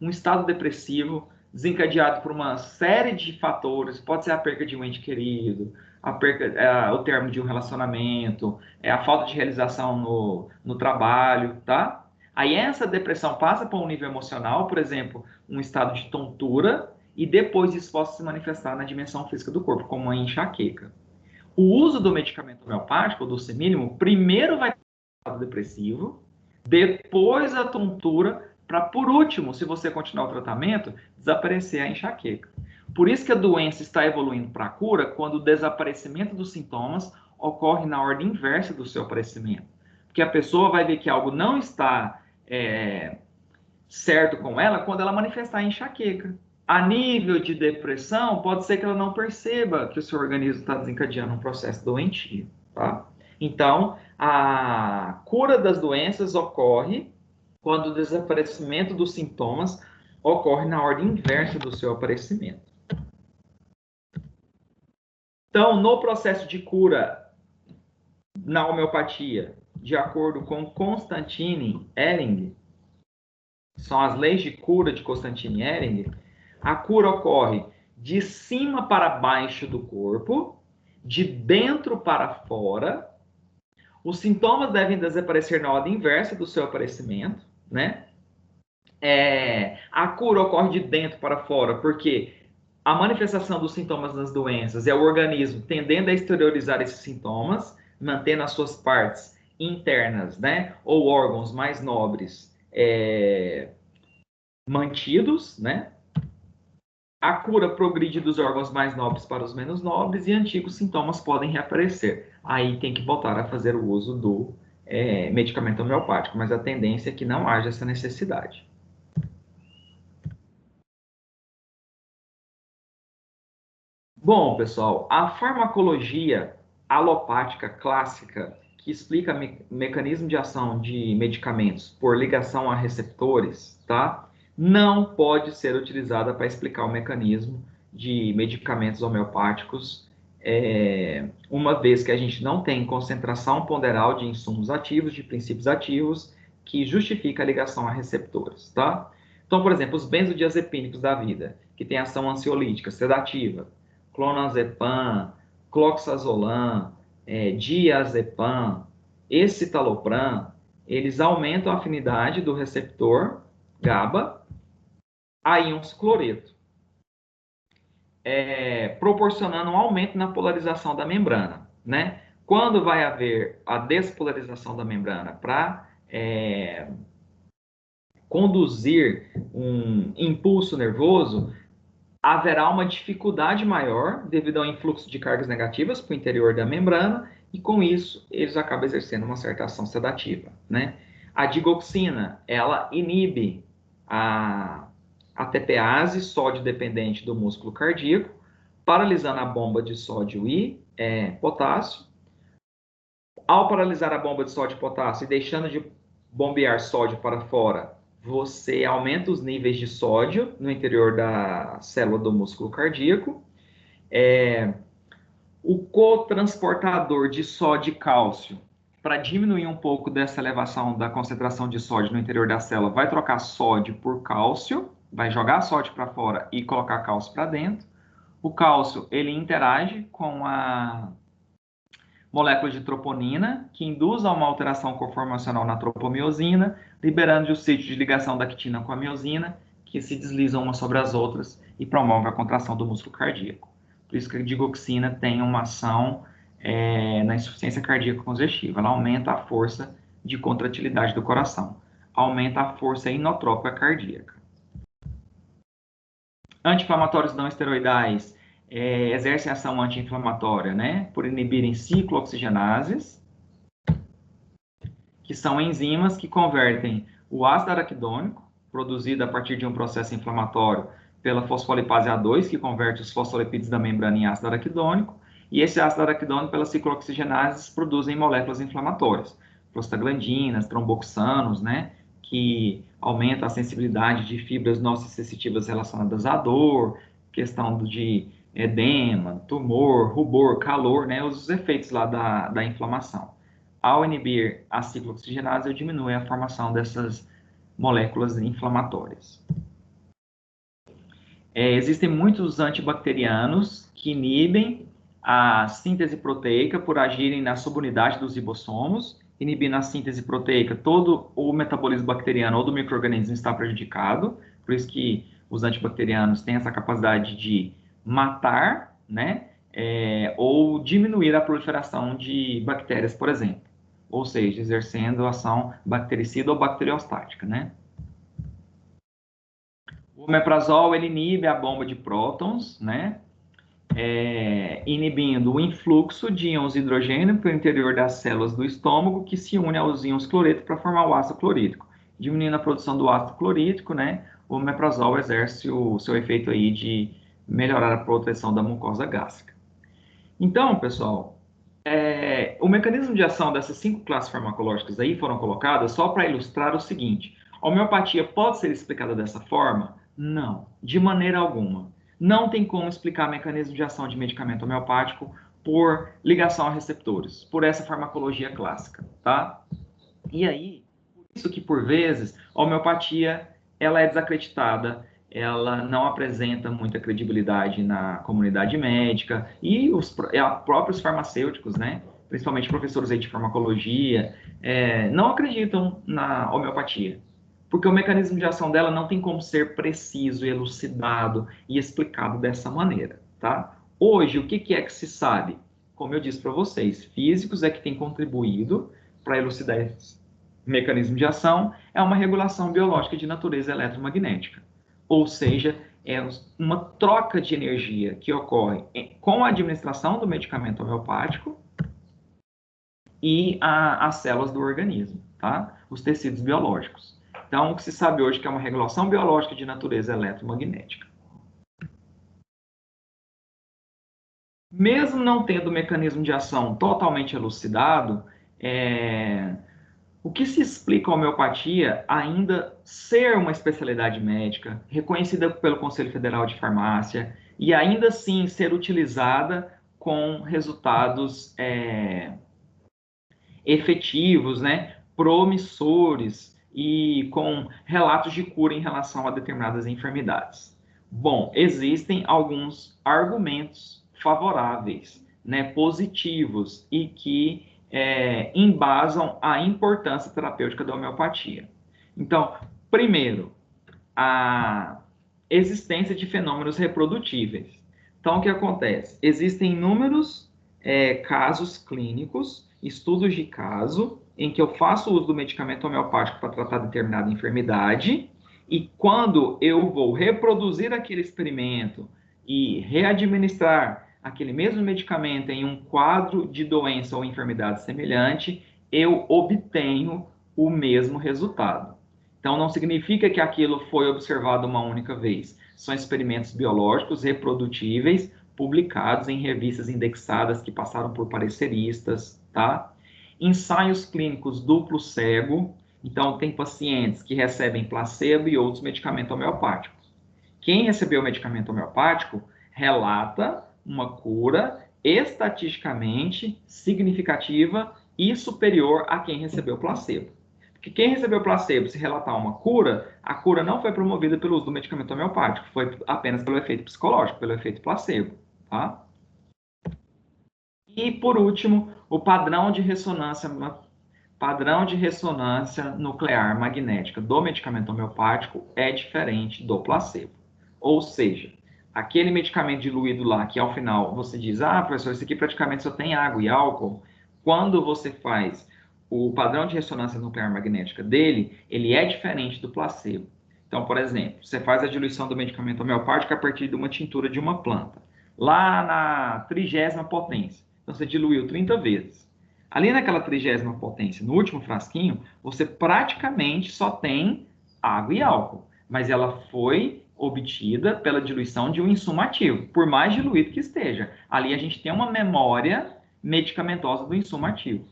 um estado depressivo desencadeado por uma série de fatores. Pode ser a perda de um ente querido, o término de um relacionamento, a falta de realização no trabalho, tá? Aí essa depressão passa para um nível emocional, por exemplo, um estado de tontura, e depois isso pode se manifestar na dimensão física do corpo, como uma enxaqueca. O uso do medicamento homeopático, do simillimum, primeiro vai ter um estado depressivo, depois a tontura, para, por último, se você continuar o tratamento, desaparecer a enxaqueca. Por isso que a doença está evoluindo para a cura quando o desaparecimento dos sintomas ocorre na ordem inversa do seu aparecimento. Porque a pessoa vai ver que algo não está certo com ela quando ela manifestar enxaqueca. A nível de depressão, pode ser que ela não perceba que o seu organismo está desencadeando um processo doentio, tá? Então, a cura das doenças ocorre quando o desaparecimento dos sintomas ocorre na ordem inversa do seu aparecimento. Então, no processo de cura na homeopatia, de acordo com Constantine Ehring, são as leis de cura de Constantine Ehring, a cura ocorre de cima para baixo do corpo, de dentro para fora. Os sintomas devem desaparecer na ordem inversa do seu aparecimento, né? A cura ocorre de dentro para fora, porque a manifestação dos sintomas das doenças é o organismo tendendo a exteriorizar esses sintomas, mantendo as suas partes internas, né? Ou órgãos mais nobres mantidos, né? A cura progride dos órgãos mais nobres para os menos nobres e antigos sintomas podem reaparecer. Aí tem que voltar a fazer o uso do medicamento homeopático, mas a tendência é que não haja essa necessidade. Bom, pessoal, a farmacologia alopática clássica, que explica o mecanismo de ação de medicamentos por ligação a receptores, tá? Não pode ser utilizada para explicar o mecanismo de medicamentos homeopáticos, uma vez que a gente não tem concentração ponderal de insumos ativos, de princípios ativos, que justifica a ligação a receptores, tá? Então, por exemplo, os benzodiazepínicos da vida, que tem ação ansiolítica, sedativa, clonazepam, cloxazolam, diazepam, escitalopram, eles aumentam a afinidade do receptor GABA a íons cloreto, proporcionando um aumento na polarização da membrana, né? Quando vai haver a despolarização da membrana para conduzir um impulso nervoso, haverá uma dificuldade maior devido ao influxo de cargas negativas para o interior da membrana e, com isso, eles acabam exercendo uma certa ação sedativa, né? A digoxina, ela inibe a TPase, sódio dependente do músculo cardíaco, paralisando a bomba de sódio e potássio. Ao paralisar a bomba de sódio e potássio e deixando de bombear sódio para fora, você aumenta os níveis de sódio no interior da célula do músculo cardíaco. O cotransportador de sódio e cálcio, para diminuir um pouco dessa elevação da concentração de sódio no interior da célula, vai trocar sódio por cálcio, vai jogar sódio para fora e colocar cálcio para dentro. O cálcio, ele interage com a molécula de troponina, que induz a uma alteração conformacional na tropomiosina, liberando o sítio de ligação da quitina com a miosina, que se deslizam umas sobre as outras e promove a contração do músculo cardíaco. Por isso que a digoxina tem uma ação na insuficiência cardíaca congestiva. Ela aumenta a força de contratilidade do coração, aumenta a força inotrópica cardíaca. Anti-inflamatórios não esteroidais exercem ação anti-inflamatória, né? Por inibirem ciclooxigenases, que são enzimas que convertem o ácido araquidônico, produzido a partir de um processo inflamatório pela fosfolipase A2, que converte os fosfolipídios da membrana em ácido araquidônico, e esse ácido araquidônico, pelas ciclooxigenases, produzem moléculas inflamatórias, prostaglandinas, tromboxanos, né? Que aumenta a sensibilidade de fibras nociceptivas relacionadas à dor, questão de edema, tumor, rubor, calor, né, os efeitos lá da inflamação. Ao inibir a ciclooxigenase, eu diminui a formação dessas moléculas inflamatórias. Existem muitos antibacterianos que inibem a síntese proteica por agirem na subunidade dos ribossomos. Inibindo a síntese proteica, todo o metabolismo bacteriano ou do micro-organismo está prejudicado, por isso que os antibacterianos têm essa capacidade de matar, né, ou diminuir a proliferação de bactérias, por exemplo, ou seja, exercendo ação bactericida ou bacteriostática, né. O omeprazol, ele inibe a bomba de prótons, né, inibindo o influxo de íons de hidrogênio para o interior das células do estômago, que se une aos íons cloreto para formar o ácido clorídrico. Diminuindo a produção do ácido clorídrico, né, o omeprazol exerce o seu efeito aí de melhorar a proteção da mucosa gástrica. Então, pessoal, o mecanismo de ação dessas 5 classes farmacológicas aí foram colocadas só para ilustrar o seguinte: a homeopatia pode ser explicada dessa forma? Não, de maneira alguma. Não tem como explicar mecanismo de ação de medicamento homeopático por ligação a receptores, por essa farmacologia clássica, tá? E aí, por isso que por vezes a homeopatia ela é desacreditada, ela não apresenta muita credibilidade na comunidade médica e os próprios farmacêuticos, né? Principalmente professores aí de farmacologia, não acreditam na homeopatia, porque o mecanismo de ação dela não tem como ser preciso, elucidado e explicado dessa maneira, tá? Hoje, o que é que se sabe? Como eu disse para vocês, físicos é que têm contribuído para elucidar esse mecanismo de ação, é uma regulação biológica de natureza eletromagnética. Ou seja, é uma troca de energia que ocorre com a administração do medicamento homeopático e as células do organismo, tá? Os tecidos biológicos. Então, o que se sabe hoje é que é uma regulação biológica de natureza eletromagnética. Mesmo não tendo o mecanismo de ação totalmente elucidado, o que se explica a homeopatia ainda ser uma especialidade médica, reconhecida pelo Conselho Federal de Farmácia, e ainda assim ser utilizada com resultados efetivos, né, promissores e com relatos de cura em relação a determinadas enfermidades. Bom, existem alguns argumentos favoráveis, né, positivos e que embasam a importância terapêutica da homeopatia. Então, primeiro, a existência de fenômenos reprodutíveis. Então, o que acontece? Existem inúmeros casos clínicos, estudos de caso, em que eu faço uso do medicamento homeopático para tratar determinada enfermidade, e quando eu vou reproduzir aquele experimento e readministrar aquele mesmo medicamento em um quadro de doença ou enfermidade semelhante, eu obtenho o mesmo resultado. Então, não significa que aquilo foi observado uma única vez. São experimentos biológicos reprodutíveis, publicados em revistas indexadas que passaram por pareceristas, tá? Ensaios clínicos duplo cego. Então, tem pacientes que recebem placebo e outros medicamentos homeopáticos. Quem recebeu o medicamento homeopático relata uma cura estatisticamente significativa e superior a quem recebeu placebo. Porque quem recebeu placebo, se relatar uma cura, a cura não foi promovida pelo uso do medicamento homeopático, foi apenas pelo efeito psicológico, pelo efeito placebo, tá? E, por último, o padrão de ressonância nuclear magnética do medicamento homeopático é diferente do placebo. Ou seja, aquele medicamento diluído lá, que ao final você diz, professor, esse aqui praticamente só tem água e álcool, quando você faz o padrão de ressonância nuclear magnética dele, ele é diferente do placebo. Então, por exemplo, você faz a diluição do medicamento homeopático a partir de uma tintura de uma planta, lá na 30ª potência. Então, você diluiu 30 vezes. Ali naquela 30ª potência, no último frasquinho, você praticamente só tem água e álcool, mas ela foi obtida pela diluição de um insumo ativo, por mais diluído que esteja. Ali a gente tem uma memória medicamentosa do insumo ativo.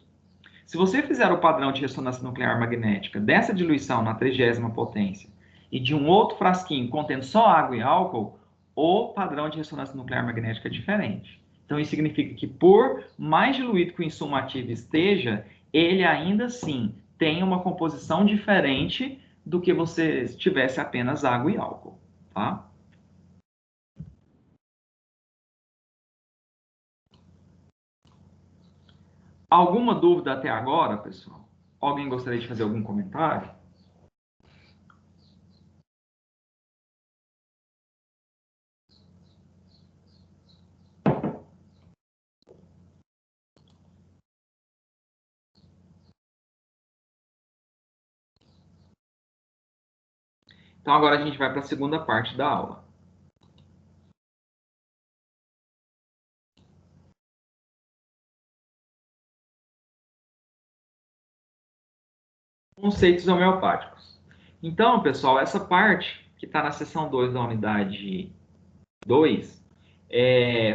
Se você fizer o padrão de ressonância nuclear magnética dessa diluição na 30ª potência e de um outro frasquinho contendo só água e álcool, o padrão de ressonância nuclear magnética é diferente. Então, isso significa que por mais diluído que o insumo ativo esteja, ele ainda assim tem uma composição diferente do que você tivesse apenas água e álcool, tá? Alguma dúvida até agora, pessoal? Alguém gostaria de fazer algum comentário? Então, agora a gente vai para a segunda parte da aula. conceitos homeopáticos. Então, pessoal, essa parte que está na seção 2 da unidade 2,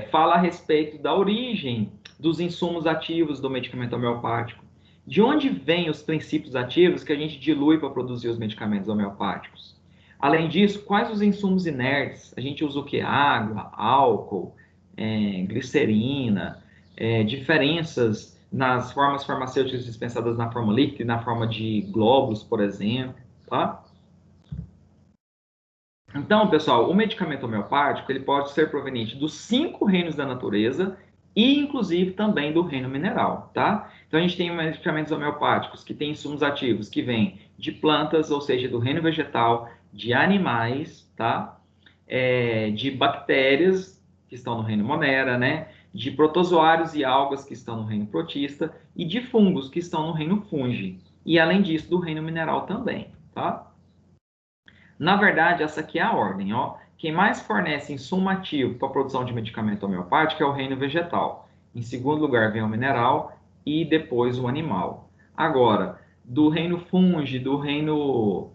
fala a respeito da origem dos insumos ativos do medicamento homeopático. De onde vêm os princípios ativos que a gente dilui para produzir os medicamentos homeopáticos? Além disso, quais os insumos inertes? A gente usa o que? Água, álcool, glicerina, diferenças nas formas farmacêuticas dispensadas na forma líquida e na forma de glóbulos, por exemplo, tá? Então, pessoal, o medicamento homeopático ele pode ser proveniente dos 5 reinos da natureza e, inclusive, também do reino mineral, tá? Então, a gente tem medicamentos homeopáticos que têm insumos ativos que vêm de plantas, ou seja, do reino vegetal, de animais, tá? De bactérias, que estão no reino Monera, né? De protozoários e algas, que estão no reino Protista, e de fungos, que estão no reino Fungi. E, além disso, do reino mineral também, tá? Na verdade, essa aqui é a ordem, ó. Quem mais fornece insumo ativo para a produção de medicamento homeopático é o reino vegetal. Em segundo lugar vem o mineral e depois o animal. Agora, do reino fungi, do reino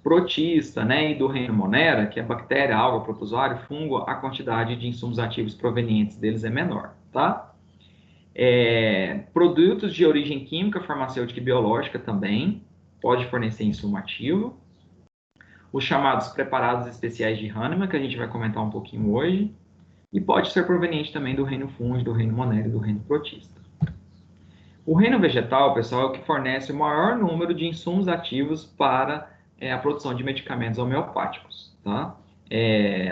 protista, né, e do reino monera, que é bactéria, alga, protozoário, fungo, a quantidade de insumos ativos provenientes deles é menor, tá? Produtos de origem química, farmacêutica e biológica também pode fornecer insumo ativo. Os chamados preparados especiais de Hahnemann, que a gente vai comentar um pouquinho hoje, e pode ser proveniente também do reino fungi, do reino monera e do reino protista. O reino vegetal, pessoal, é o que fornece o maior número de insumos ativos para a produção de medicamentos homeopáticos, tá?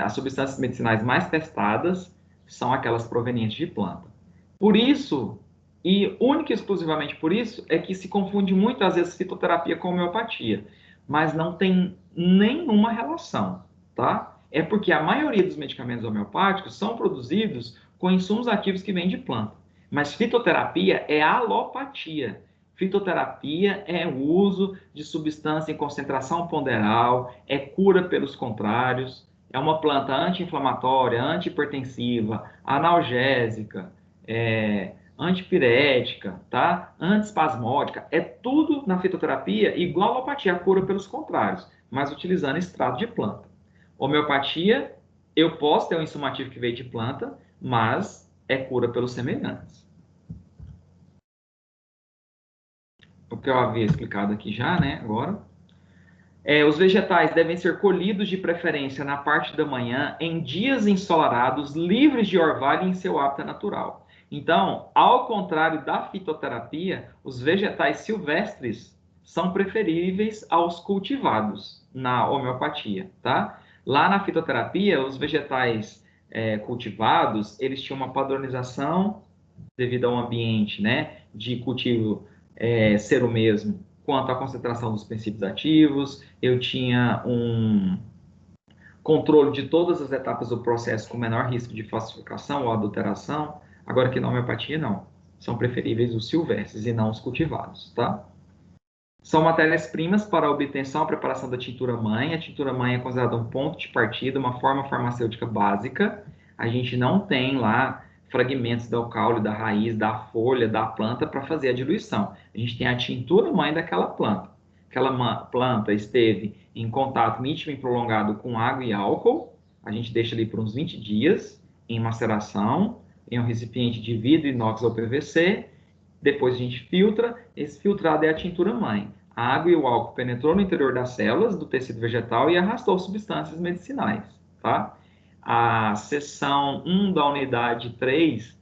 As substâncias medicinais mais testadas são aquelas provenientes de planta. Por isso, e única e exclusivamente por isso, é que se confunde muitas vezes fitoterapia com homeopatia, mas não tem nenhuma relação, tá? É porque a maioria dos medicamentos homeopáticos são produzidos com insumos ativos que vêm de planta. Mas fitoterapia é alopatia. Fitoterapia é o uso de substância em concentração ponderal, é cura pelos contrários, é uma planta anti-inflamatória, antihipertensiva, analgésica, antipirética, tá? Antiespasmódica, é tudo na fitoterapia igual a alopatia, a cura pelos contrários, mas utilizando extrato de planta. Homeopatia, eu posso ter um insumo ativo que veio de planta, mas é cura pelos semelhantes. O que eu havia explicado aqui já, né, agora. Os vegetais devem ser colhidos de preferência na parte da manhã, em dias ensolarados, livres de orvalho em seu hábitat natural. Então, ao contrário da fitoterapia, os vegetais silvestres são preferíveis aos cultivados na homeopatia, tá? Lá na fitoterapia, os vegetais cultivados, eles tinham uma padronização devido ao ambiente, né, de cultivo ser o mesmo quanto à concentração dos princípios ativos, eu tinha um controle de todas as etapas do processo com menor risco de falsificação ou adulteração. Agora que na homeopatia, não. São preferíveis os silvestres e não os cultivados, tá? São matérias-primas para a obtenção e preparação da tintura-mãe. A tintura-mãe é considerada um ponto de partida, uma forma farmacêutica básica. A gente não tem lá fragmentos do caule, da raiz, da folha, da planta para fazer a diluição. A gente tem a tintura-mãe daquela planta. Aquela planta esteve em contato nítido e prolongado com água e álcool. A gente deixa ali por uns 20 dias em maceração, em um recipiente de vidro, inox ou PVC. Depois a gente filtra. Esse filtrado é a tintura-mãe. A água e o álcool penetrou no interior das células do tecido vegetal e arrastou substâncias medicinais, tá? A seção 1 da unidade 3,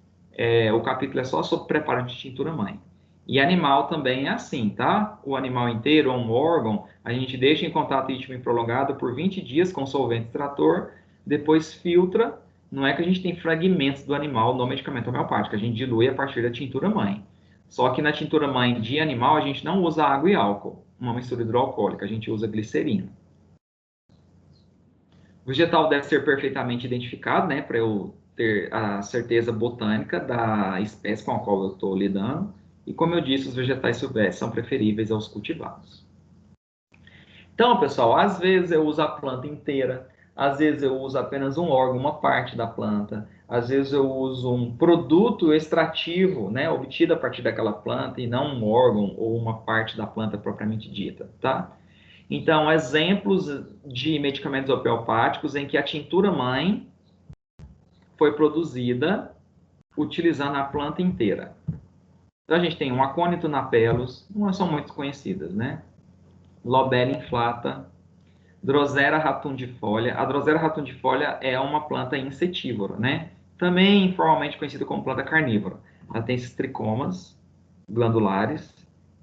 o capítulo é só sobre preparo de tintura-mãe. E animal também é assim, tá? O animal inteiro ou um órgão, a gente deixa em contato íntimo e prolongado por 20 dias com solvente extrator, depois filtra. Não é que a gente tem fragmentos do animal no medicamento homeopático, a gente dilui a partir da tintura-mãe. Só que na tintura-mãe de animal, a gente não usa água e álcool, uma mistura hidroalcoólica, a gente usa glicerina. O vegetal deve ser perfeitamente identificado, né, para eu ter a certeza botânica da espécie com a qual eu estou lidando. E como eu disse, os vegetais silvestres são preferíveis aos cultivados. Então, pessoal, às vezes eu uso a planta inteira, às vezes eu uso apenas um órgão, uma parte da planta, Às vezes eu uso um produto extrativo, né, obtido a partir daquela planta e não um órgão ou uma parte da planta propriamente dita, tá? Então, exemplos de medicamentos homeopáticos em que a tintura mãe foi produzida utilizando a planta inteira. Então, a gente tem um Acônito napellus, não são muito conhecidas, né? Lobelia inflata, Drosera ratundifolia. A Drosera ratundifolia é uma planta insetívora, né? Também informalmente conhecida como planta carnívora. Ela tem esses tricomas glandulares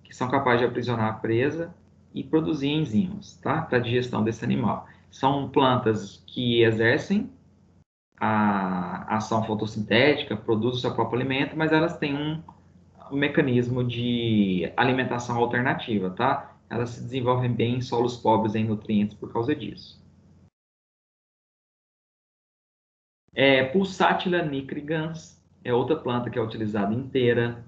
que são capazes de aprisionar a presa e produzir enzimas, tá? Para a digestão desse animal. São plantas que exercem a ação fotossintética, produzem o seu próprio alimento, mas elas têm um mecanismo de alimentação alternativa, tá? Elas se desenvolvem bem em solos pobres em nutrientes por causa disso. Pulsatilla nigricans é outra planta que é utilizada inteira.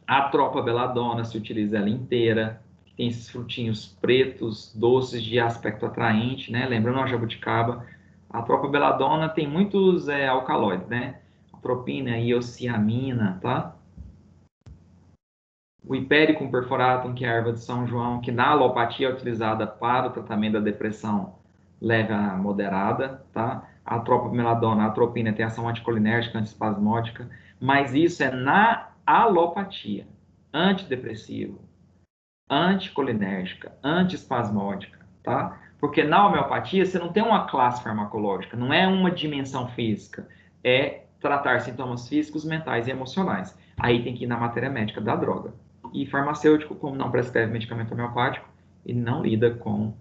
A tropa belladonna se utiliza ela inteira. Tem esses frutinhos pretos, doces, de aspecto atraente, né? Lembrando a jabuticaba. A tropa belladonna tem muitos alcaloides, né? Atropina, iociamina, tá? O Hipericum perforatum, que é a erva de São João, que na alopatia é utilizada para o tratamento da depressão leve a moderada, tá? A tropomeladona, a atropina tem ação anticolinérgica, antiespasmódica, mas isso é na alopatia. Antidepressivo, anticolinérgica, antiespasmódica, tá? Porque na homeopatia você não tem uma classe farmacológica, não é uma dimensão física, é tratar sintomas físicos, mentais e emocionais. Aí tem que ir na matéria médica da droga. E farmacêutico, como não prescreve medicamento homeopático, ele não lida com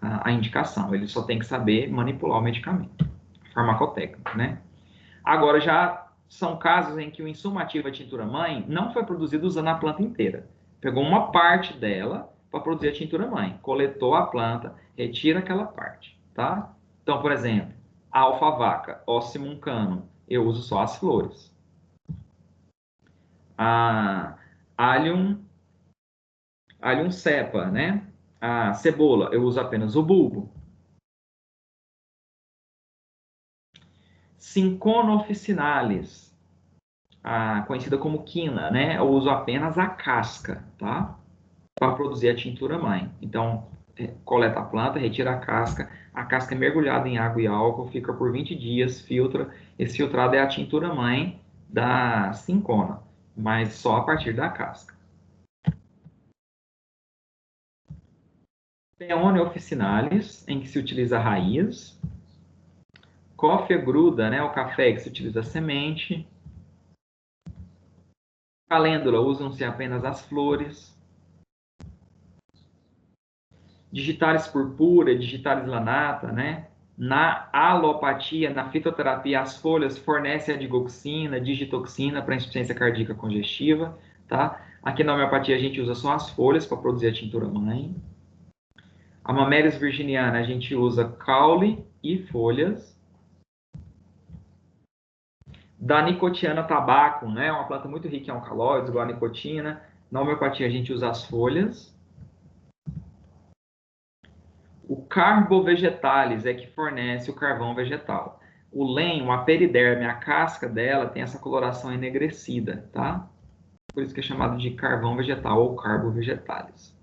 a indicação, ele só tem que saber manipular o medicamento, farmacotécnico, né? Agora, já são casos em que o insumo ativo, a tintura mãe, não foi produzido usando a planta inteira. Pegou uma parte dela para produzir a tintura mãe, coletou a planta, retira aquela parte, tá? Então, por exemplo, a alfavaca, Ocimum canum, eu uso só as flores. A Allium cepa, né? A cebola, eu uso apenas o bulbo. Cinchona officinalis, conhecida como quina, né? Eu uso apenas a casca, tá? Para produzir a tintura mãe. Então, coleta a planta, retira a casca é mergulhada em água e álcool, fica por 20 dias, filtra. Esse filtrado é a tintura mãe da cinchona, mas só a partir da casca. Peonia officinalis, em que se utiliza a raiz. Coffea gruda, né? O café, que se utiliza a semente. Calêndula, usam-se apenas as flores. Digitalis purpúrea, digitalis lanata, né? Na alopatia, na fitoterapia, as folhas fornecem a digoxina, digitoxina para insuficiência cardíaca congestiva, tá? Aqui na homeopatia a gente usa só as folhas para produzir a tintura mãe. A Mamelis virginiana a gente usa caule e folhas. Da nicotiana tabacum, né? Uma planta muito rica em alcaloides, igual a nicotina. Na homeopatia a gente usa as folhas. O carbo vegetalis é que fornece o carvão vegetal. O lenho, a periderme, a casca dela tem essa coloração enegrecida, tá? Por isso que é chamado de carvão vegetal ou carbo vegetalis.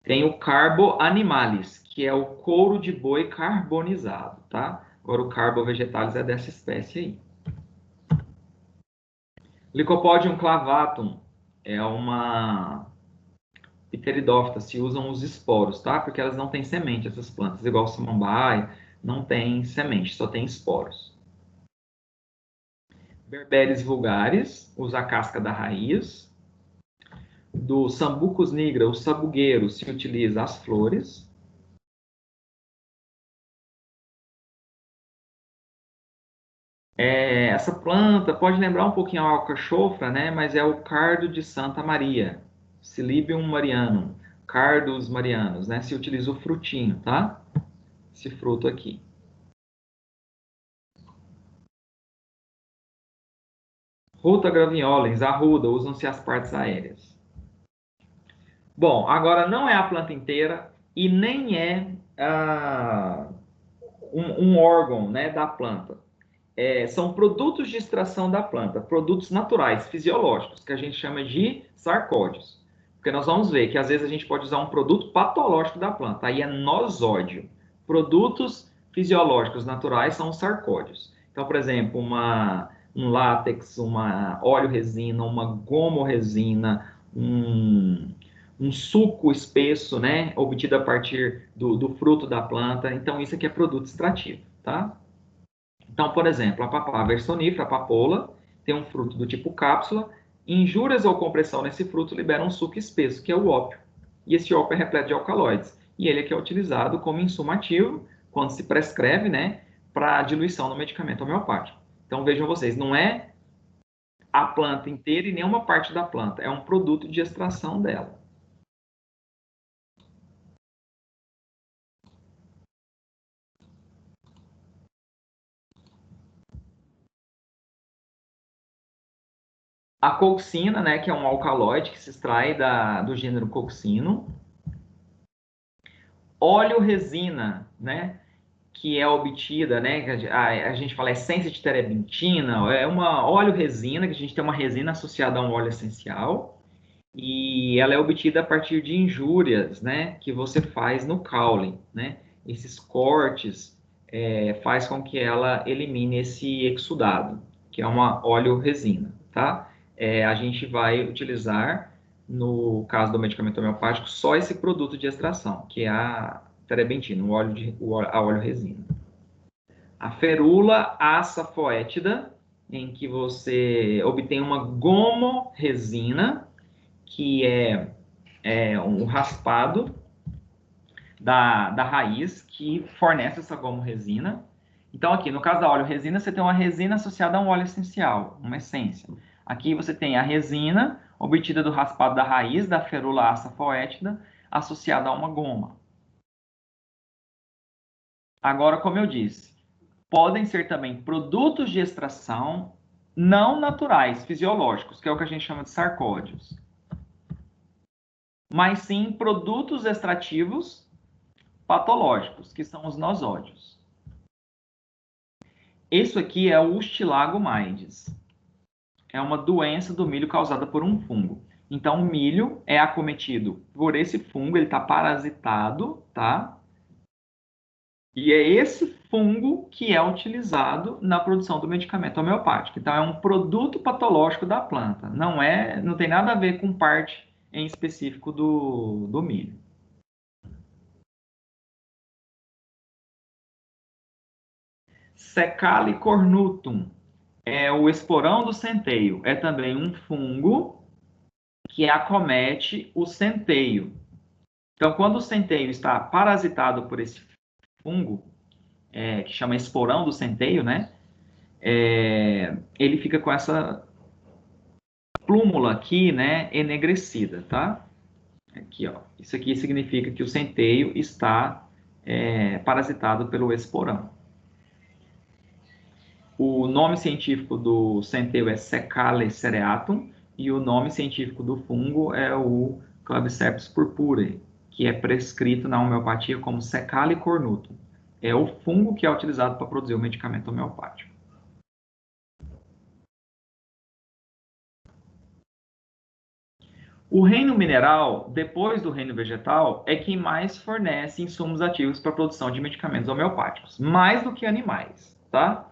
Tem o carbo animalis, que é o couro de boi carbonizado, tá? Agora o carbo vegetalis é dessa espécie aí. Lycopodium clavatum é uma pteridófita, se usam os esporos, tá? Porque elas não têm semente, essas plantas, igual o samambaia, não tem semente, só tem esporos. Berberis vulgaris, usa a casca da raiz. Do Sambucus nigra, o sabugueiro, se utiliza as flores. Essa planta pode lembrar um pouquinho a alcachofra, né? Mas é o cardo de Santa Maria, Cilibium marianum, cardos marianos, né? Se utiliza o frutinho, tá? Esse fruto aqui. Ruta graviolens, arruda, usam-se as partes aéreas. Bom, agora não é a planta inteira e nem é um órgão, né, da planta. são produtos de extração da planta, produtos naturais, fisiológicos, que a gente chama de sarcódios. Porque nós vamos ver que às vezes a gente pode usar um produto patológico da planta, aí é nosódio. Produtos fisiológicos naturais são os sarcódios. Então, por exemplo, um látex, uma óleo-resina, uma gomo-resina, um suco espesso, né, obtido a partir do fruto da planta. Então, isso aqui é produto extrativo, tá? Então, por exemplo, a papaver sonífera, a papoula, tem um fruto do tipo cápsula. Injúrias ou compressão nesse fruto liberam um suco espesso, que é o ópio. E esse ópio é repleto de alcaloides. E ele aqui é utilizado como insumo ativo, quando se prescreve, né, para diluição no medicamento homeopático. Então, vejam vocês, não é a planta inteira e nenhuma parte da planta, é um produto de extração dela. A coxina, né, que é um alcaloide que se extrai do gênero coxino. Óleo-resina, né, que é obtida, né, a gente fala essência de terebintina, é uma óleo-resina, que a gente tem uma resina associada a um óleo essencial, e ela é obtida a partir de injúrias, né, que você faz no caule, né, esses cortes faz com que ela elimine esse exudado, que é uma óleo-resina, tá? A gente vai utilizar, no caso do medicamento homeopático, só esse produto de extração, que é a terebentina, a óleo-resina. A ferula asafoétida, em que você obtém uma gomo-resina, que é um raspado da raiz que fornece essa gomo-resina. Então, aqui, no caso da óleo-resina, você tem uma resina associada a um óleo essencial, uma essência. Aqui você tem a resina obtida do raspado da raiz da ferula asafoétida associada a uma goma. Agora, como eu disse, podem ser também produtos de extração não naturais, fisiológicos, que é o que a gente chama de sarcódios. Mas sim produtos extrativos patológicos, que são os nosódios. Isso aqui é o Ustilago maides. É uma doença do milho causada por um fungo. Então, o milho é acometido por esse fungo, ele está parasitado, tá? E é esse fungo que é utilizado na produção do medicamento homeopático. Então, é um produto patológico da planta. Não tem nada a ver com parte em específico do milho. Secale cornutum é o esporão do centeio. É também um fungo que acomete o centeio. Então, quando o centeio está parasitado por esse fungo, que chama esporão do centeio, né? Ele fica com essa plúmula aqui, né? Enegrecida, tá? Aqui, ó. Isso aqui significa que o centeio está parasitado pelo esporão. O nome científico do centeio é Secale cereatum e o nome científico do fungo é o Claviceps purpurea, que é prescrito na homeopatia como Secale cornutum. É o fungo que é utilizado para produzir o medicamento homeopático. O reino mineral, depois do reino vegetal, é quem mais fornece insumos ativos para a produção de medicamentos homeopáticos, mais do que animais, tá?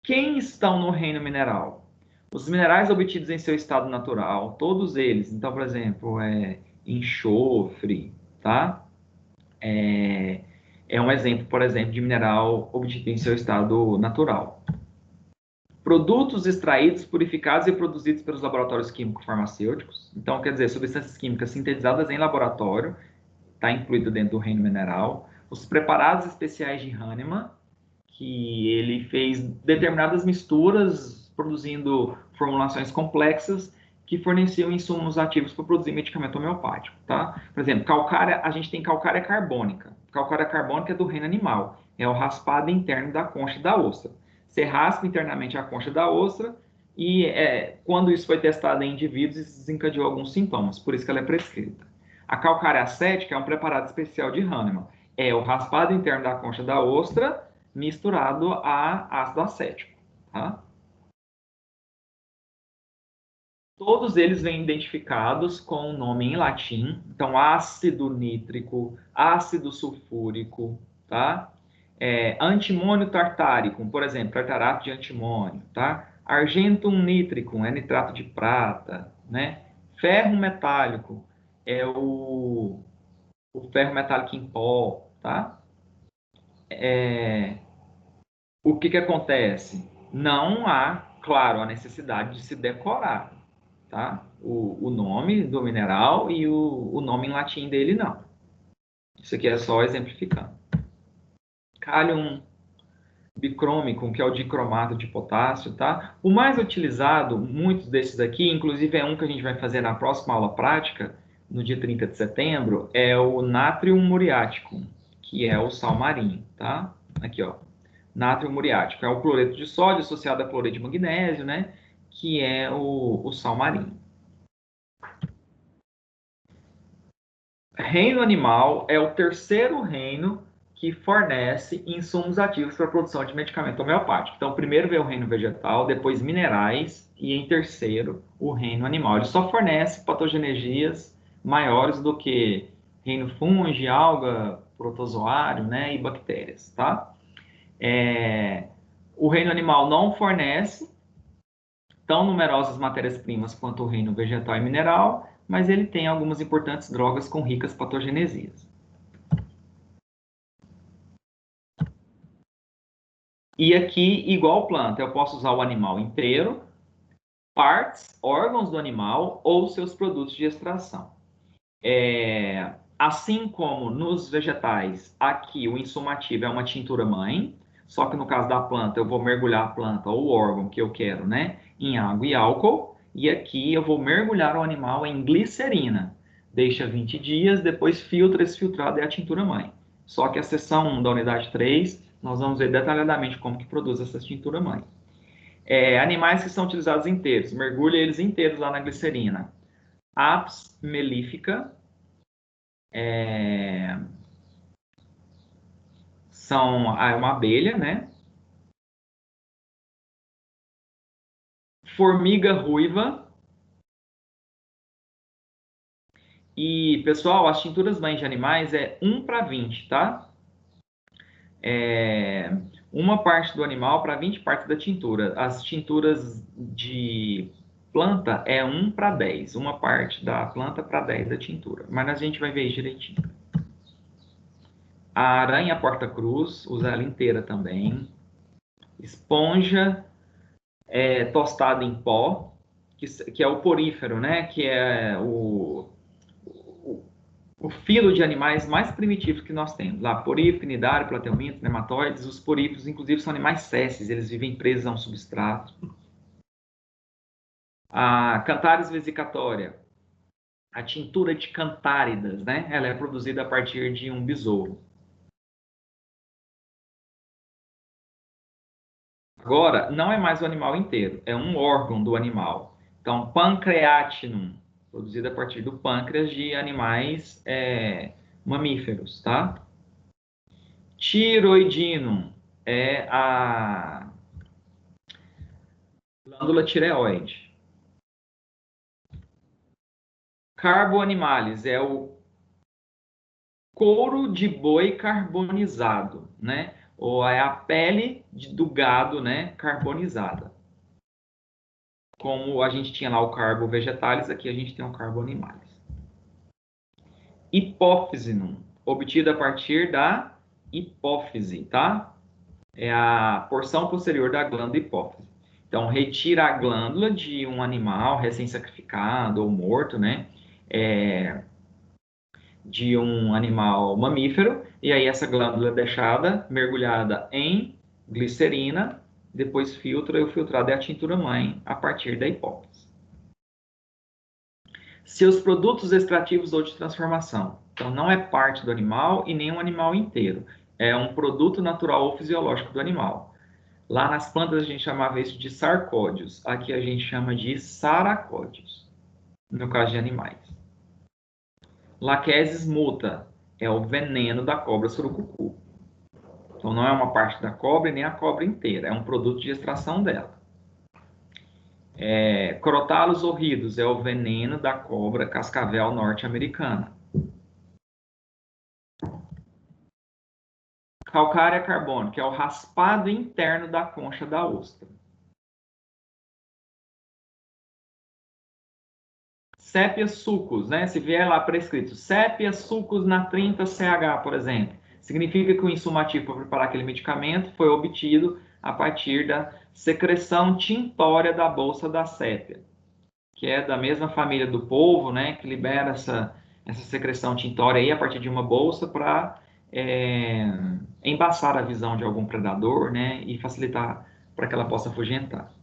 Quem estão no reino mineral? Os minerais obtidos em seu estado natural, todos eles. Então, por exemplo, enxofre, tá? É um exemplo, por exemplo, de mineral obtido em seu estado natural. Produtos extraídos, purificados e produzidos pelos laboratórios químico-farmacêuticos. Então, quer dizer, substâncias químicas sintetizadas em laboratório, está incluído dentro do reino mineral. Os preparados especiais de Hahnemann, que ele fez determinadas misturas, produzindo formulações complexas que forneciam insumos ativos para produzir medicamento homeopático, tá? Por exemplo, calcária, a gente tem calcária carbônica. Calcária carbônica é do reino animal, é o raspado interno da concha da ostra. Você raspa internamente a concha da ostra e quando isso foi testado em indivíduos, isso desencadeou alguns sintomas, por isso que ela é prescrita. A calcária acética é um preparado especial de Hahnemann. É o raspado interno da concha da ostra, misturado a ácido acético, tá? Todos eles vêm identificados com o nome em latim. Então, ácido nítrico, ácido sulfúrico, tá? Antimônio tartáricum, por exemplo, tartarato de antimônio, tá? Argentum nitricum é nitrato de prata, né? Ferro metálico é o ferro metálico em pó, tá? O que acontece? Não há, claro, a necessidade de se decorar, tá? O nome do mineral e o nome em latim dele, não. Isso aqui é só exemplificando. Cálium bicrômico, que é o dicromato de potássio, tá? O mais utilizado, muitos desses aqui, inclusive é um que a gente vai fazer na próxima aula prática, no dia 30 de setembro, é o natrium muriaticum, que é o sal marinho, tá? Aqui, ó. Natrium muriático. É o cloreto de sódio associado a cloreto de magnésio, né? Que é o sal marinho. Reino animal é o terceiro reino que fornece insumos ativos para a produção de medicamento homeopático. Então, primeiro vem o reino vegetal, depois minerais e, em terceiro, o reino animal. Ele só fornece patogenesias maiores do que reino fungi, alga, protozoário, né? E bactérias, tá? O reino animal não fornece tão numerosas matérias-primas quanto o reino vegetal e mineral, mas ele tem algumas importantes drogas com ricas patogenesias. E aqui, igual planta, eu posso usar o animal inteiro, partes, órgãos do animal ou seus produtos de extração. Assim como nos vegetais, aqui o insumo ativo é uma tintura mãe, só que no caso da planta eu vou mergulhar a planta ou o órgão que eu quero, né, em água e álcool, e aqui eu vou mergulhar o animal em glicerina. Deixa 20 dias, depois filtra, esse filtrado é a tintura mãe. Só que a seção 1 da unidade 3, nós vamos ver detalhadamente como que produz essa tintura mãe. Animais que são utilizados inteiros, mergulha eles inteiros lá na glicerina. Apis mellifera, é uma abelha, né? Formiga ruiva. E, pessoal, as tinturas mães de animais é 1 para 20, tá? Uma parte do animal para 20 partes da tintura. As tinturas de planta é 1 para 10. Uma parte da planta para 10 da tintura. Mas a gente vai ver isso direitinho. A aranha porta-cruz, usa ela inteira também. Esponja tostada em pó, que é o porífero, né? Que é o filo de animais mais primitivos que nós temos. Lá, porífero, cnidário, plateumintos, nematóides. Os poríferos, inclusive, são animais sésseis, eles vivem presos a um substrato. A Cantaris vesicatória, a tintura de cantáridas, né? Ela é produzida a partir de um besouro. Agora, não é mais o animal inteiro, é um órgão do animal. Então, pancreatinum, produzida a partir do pâncreas de animais mamíferos, tá? Tiroidinum é a glândula tireoide. Carboanimalis é o couro de boi carbonizado, né? Ou é a pele do gado, né, carbonizada. Como a gente tinha lá o carbo vegetalis, aqui a gente tem o carbo animalis. Hipófisinum, obtida a partir da hipófise, tá? É a porção posterior da glândula hipófise. Então, retira a glândula de um animal recém-sacrificado ou morto, né? De um animal mamífero, e aí essa glândula é deixada mergulhada em glicerina, depois filtra, e o filtrado é a tintura mãe a partir da hipófise. Seus produtos extrativos ou de transformação. Então, não é parte do animal e nem um animal inteiro. É um produto natural ou fisiológico do animal. Lá nas plantas a gente chamava isso de sarcódios. Aqui a gente chama de saracódios, no caso de animais. Lachesis muta é o veneno da cobra surucucu. Então, não é uma parte da cobra nem a cobra inteira, é um produto de extração dela. Crotalus horridus é o veneno da cobra cascavel norte-americana. Calcária carbônica, que é o raspado interno da concha da ostra. Sépia succus, né? Se vier lá prescrito, Sépia succus natrinta CH, por exemplo, significa que o insumo ativo para preparar aquele medicamento foi obtido a partir da secreção tintória da bolsa da sépia, que é da mesma família do polvo, né? Que libera essa secreção tintória aí a partir de uma bolsa para embaçar a visão de algum predador, né, e facilitar para que ela possa afugentar.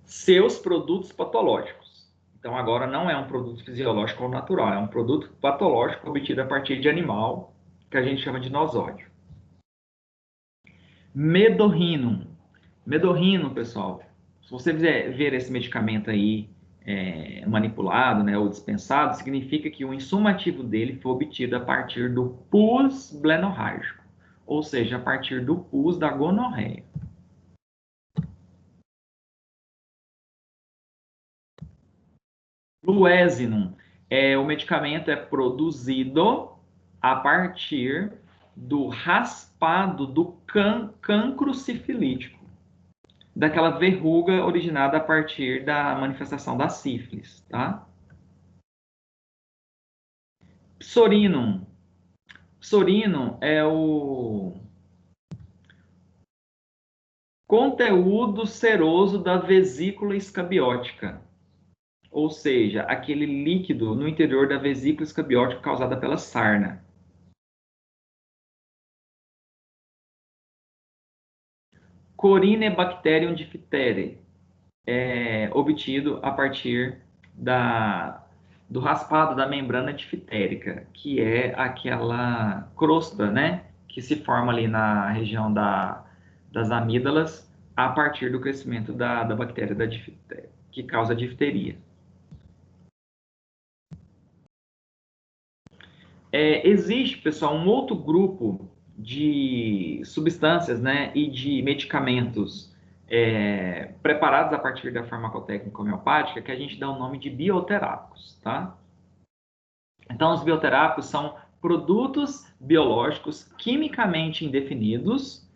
Seus produtos patológicos. Então, agora não é um produto fisiológico ou natural, é um produto patológico obtido a partir de animal, que a gente chama de nosódio. Medorrinum. Medorrinum, pessoal, se você ver esse medicamento aí manipulado, né, ou dispensado, significa que o insumo ativo dele foi obtido a partir do pus blenorrágico, ou seja, a partir do pus da gonorreia. Fluesinum, o medicamento é produzido a partir do raspado do cancro sifilítico, daquela verruga originada a partir da manifestação da sífilis, tá? Psorinum. Psorinum é o conteúdo seroso da vesícula escabiótica, ou seja, aquele líquido no interior da vesícula escabiótica causada pela sarna. Corynebacterium diphtheriae, obtido a partir do raspado da membrana diftérica, que é aquela crosta, né, que se forma ali na região das amígdalas a partir do crescimento da bactéria da difteria, que causa difteria. Existe, pessoal, um outro grupo de substâncias, né, e de medicamentos preparados a partir da farmacotécnica homeopática, que a gente dá o nome de bioterápicos, tá? Então, os bioterápicos são produtos biológicos quimicamente indefinidos,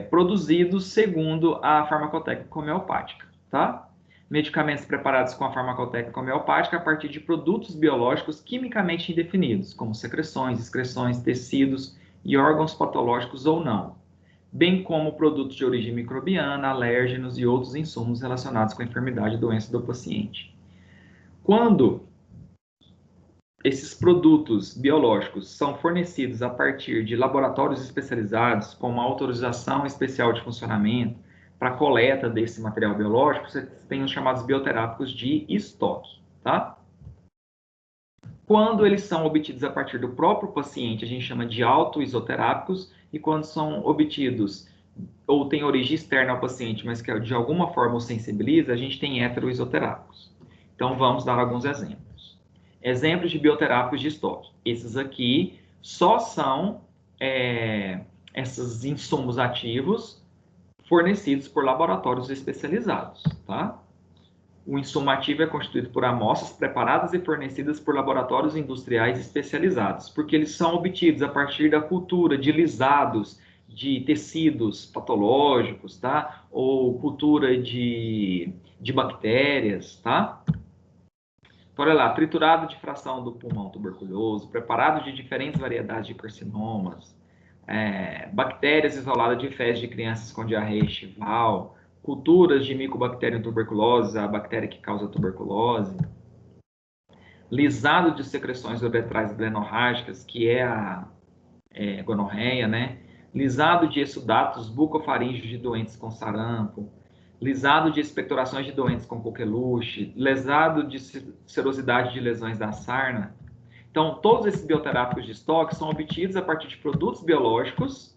produzidos segundo a farmacotécnica homeopática, tá? Medicamentos preparados com a farmacotécnica homeopática a partir de produtos biológicos quimicamente indefinidos, como secreções, excreções, tecidos e órgãos patológicos ou não, bem como produtos de origem microbiana, alérgenos e outros insumos relacionados com a enfermidade e doença do paciente. Quando esses produtos biológicos são fornecidos a partir de laboratórios especializados com uma autorização especial de funcionamento para coleta desse material biológico, você tem os chamados bioterápicos de estoque, tá? Quando eles são obtidos a partir do próprio paciente, a gente chama de autoisoterápicos, e quando são obtidos ou têm origem externa ao paciente, mas que de alguma forma o sensibiliza, a gente tem heteroisoterápicos. Então, vamos dar alguns exemplos. Exemplos de bioterápicos de estoque. Esses aqui só são esses insumos ativos fornecidos por laboratórios especializados, tá? O insumo ativo é constituído por amostras preparadas e fornecidas por laboratórios industriais especializados, porque eles são obtidos a partir da cultura de lisados de tecidos patológicos, tá? Ou cultura de bactérias, tá? Então, olha lá, triturado de fração do pulmão tuberculoso, preparado de diferentes variedades de carcinomas, bactérias isoladas de fezes de crianças com diarreia estival, culturas de Mycobacterium tuberculose, a bactéria que causa tuberculose, lisado de secreções uretrais blenorrágicas, que é a gonorreia, né? Lisado de exudatos bucofaríngeos de doentes com sarampo, lisado de expectorações de doentes com coqueluche, lisado de serosidade de lesões da sarna. Então, todos esses bioterápicos de estoque são obtidos a partir de produtos biológicos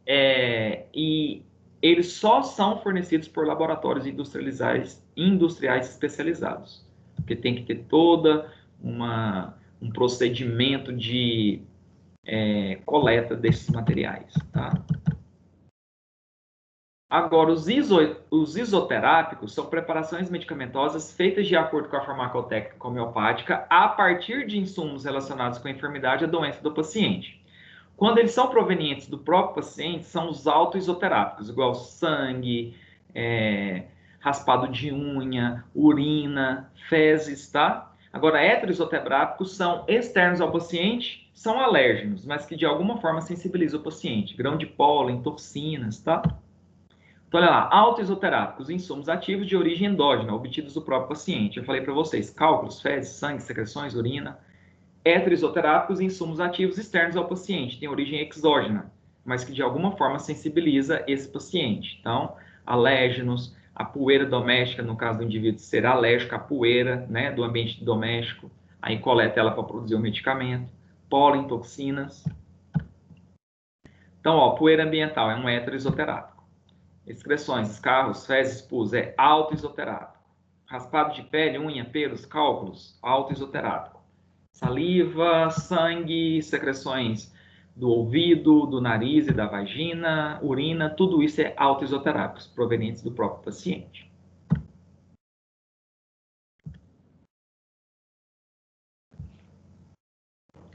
e eles só são fornecidos por laboratórios industriais especializados, porque tem que ter toda um procedimento de coleta desses materiais, tá? Agora, os isoterápicos são preparações medicamentosas feitas de acordo com a farmacotécnica homeopática a partir de insumos relacionados com a enfermidade e a doença do paciente. Quando eles são provenientes do próprio paciente, são os autoisoterápicos, igual sangue, raspado de unha, urina, fezes, tá? Agora, heteroisoterápicos são externos ao paciente, são alérgenos, mas que de alguma forma sensibilizam o paciente. Grão de pólen, toxinas, tá? Então, olha lá, autoisoterápicos, insumos ativos de origem endógena, obtidos do próprio paciente. Eu falei para vocês, cálculos, fezes, sangue, secreções, urina. Heteroisoterápicos, insumos ativos externos ao paciente, tem origem exógena, mas que de alguma forma sensibiliza esse paciente. Então, alérgenos, a poeira doméstica, no caso do indivíduo ser alérgico à poeira, né, do ambiente doméstico, aí coleta ela para produzir o medicamento. Pólen, toxinas. Então, ó, poeira ambiental é um heteroisoterápico. Excreções, escarros, fezes, pus, é autoisoterápico. Raspado de pele, unha, pelos, cálculos, autoisoterápico. Saliva, sangue, secreções do ouvido, do nariz e da vagina, urina, tudo isso é autoisoterápicos, provenientes do próprio paciente.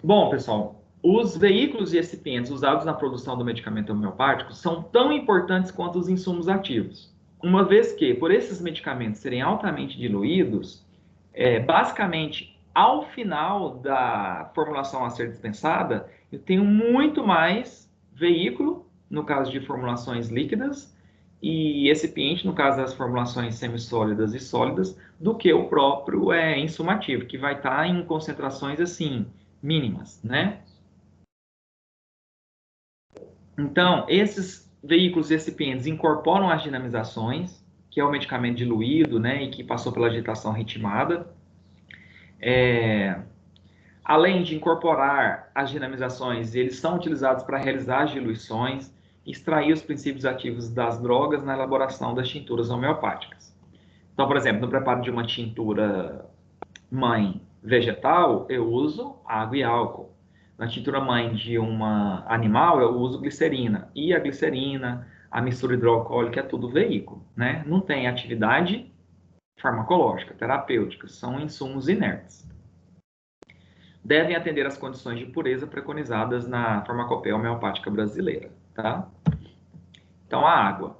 Bom, pessoal, os veículos e recipientes usados na produção do medicamento homeopático são tão importantes quanto os insumos ativos, uma vez que, por esses medicamentos serem altamente diluídos, basicamente, ao final da formulação a ser dispensada, eu tenho muito mais veículo, no caso de formulações líquidas, e recipiente, no caso das formulações semissólidas e sólidas, do que o próprio insumo ativo, que vai estar em concentrações, assim, mínimas, né? Então, esses veículos e recipientes incorporam as dinamizações, que é o medicamento diluído, né, e que passou pela agitação ritmada. Além de incorporar as dinamizações, eles são utilizados para realizar as diluições, extrair os princípios ativos das drogas na elaboração das tinturas homeopáticas. Então, por exemplo, no preparo de uma tintura mãe vegetal, eu uso água e álcool. Na tintura mãe de uma animal, eu uso glicerina. E a glicerina, a mistura hidroalcoólica, é tudo veículo, né? Não tem atividade farmacológica, terapêutica, são insumos inertes. Devem atender às condições de pureza preconizadas na farmacopeia homeopática brasileira, tá? Então, a água.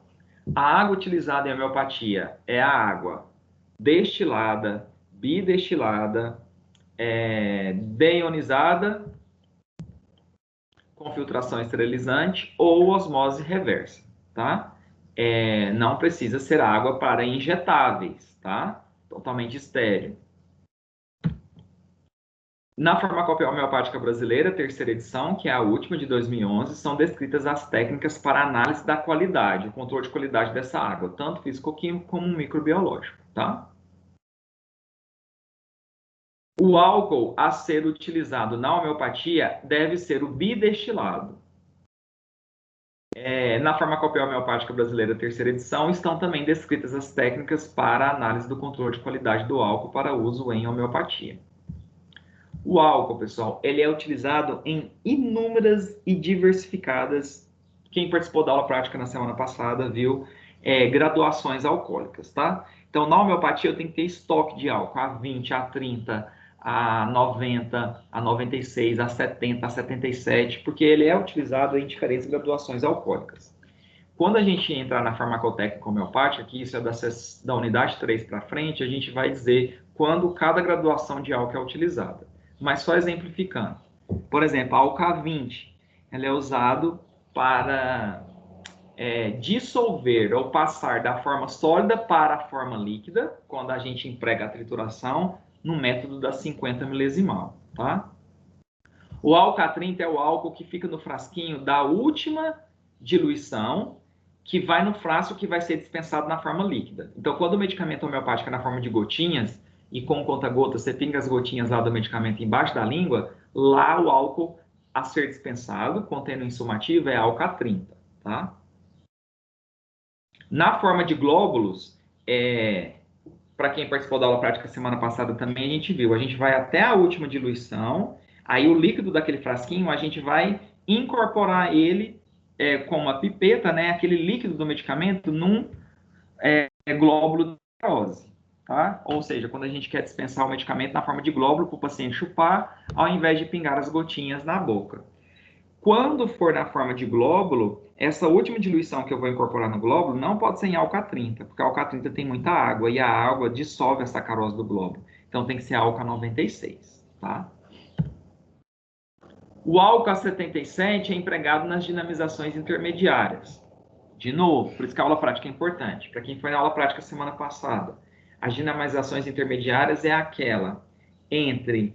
A água utilizada em homeopatia é a água destilada, bidestilada, deionizada, com filtração esterilizante ou osmose reversa, tá? Não precisa ser água para injetáveis, tá? Totalmente estéril. Na farmacopeia homeopática brasileira, terceira edição, que é a última de 2011, são descritas as técnicas para análise da qualidade, o controle de qualidade dessa água, tanto físico-químico como microbiológico, tá? O álcool a ser utilizado na homeopatia deve ser o bidestilado. Na farmacopeia homeopática brasileira, terceira edição, estão também descritas as técnicas para a análise do controle de qualidade do álcool para uso em homeopatia. O álcool, pessoal, ele é utilizado em inúmeras e diversificadas, quem participou da aula prática na semana passada viu, graduações alcoólicas, tá? Então, na homeopatia eu tenho que ter estoque de álcool, a 20, a 30, a 90, a 96, a 70, a 77, porque ele é utilizado em diferentes graduações alcoólicas. Quando a gente entrar na farmacotécnica homeopática, que isso é da unidade 3 para frente, a gente vai dizer quando cada graduação de álcool é utilizada. Mas só exemplificando. Por exemplo, a álcool A20, ela é usado para dissolver ou passar da forma sólida para a forma líquida, quando a gente emprega a trituração, no método da 50 milesimal, tá? O álcool A30 é o álcool que fica no frasquinho da última diluição, que vai no frasco que vai ser dispensado na forma líquida. Então, quando o medicamento homeopático é na forma de gotinhas, e com conta-gota você pinga as gotinhas lá do medicamento embaixo da língua, lá o álcool a ser dispensado, contendo insumo ativo, é álcool A30, tá? Na forma de glóbulos, para quem participou da aula prática semana passada também, a gente vai até a última diluição, Aí o líquido daquele frasquinho, a gente vai incorporar ele com uma pipeta, né, aquele líquido do medicamento, num glóbulo de glicose, tá? Ou seja, quando a gente quer dispensar o medicamento na forma de glóbulo para o paciente chupar, ao invés de pingar as gotinhas na boca. Quando for na forma de glóbulo, essa última diluição que eu vou incorporar no glóbulo não pode ser em álcool 30, porque álcool 30 tem muita água e a água dissolve a sacarose do glóbulo. Então tem que ser álcool 96, tá? O álcool 77 é empregado nas dinamizações intermediárias. De novo, por isso que a aula prática é importante. Para quem foi na aula prática semana passada, as dinamizações intermediárias é aquela entre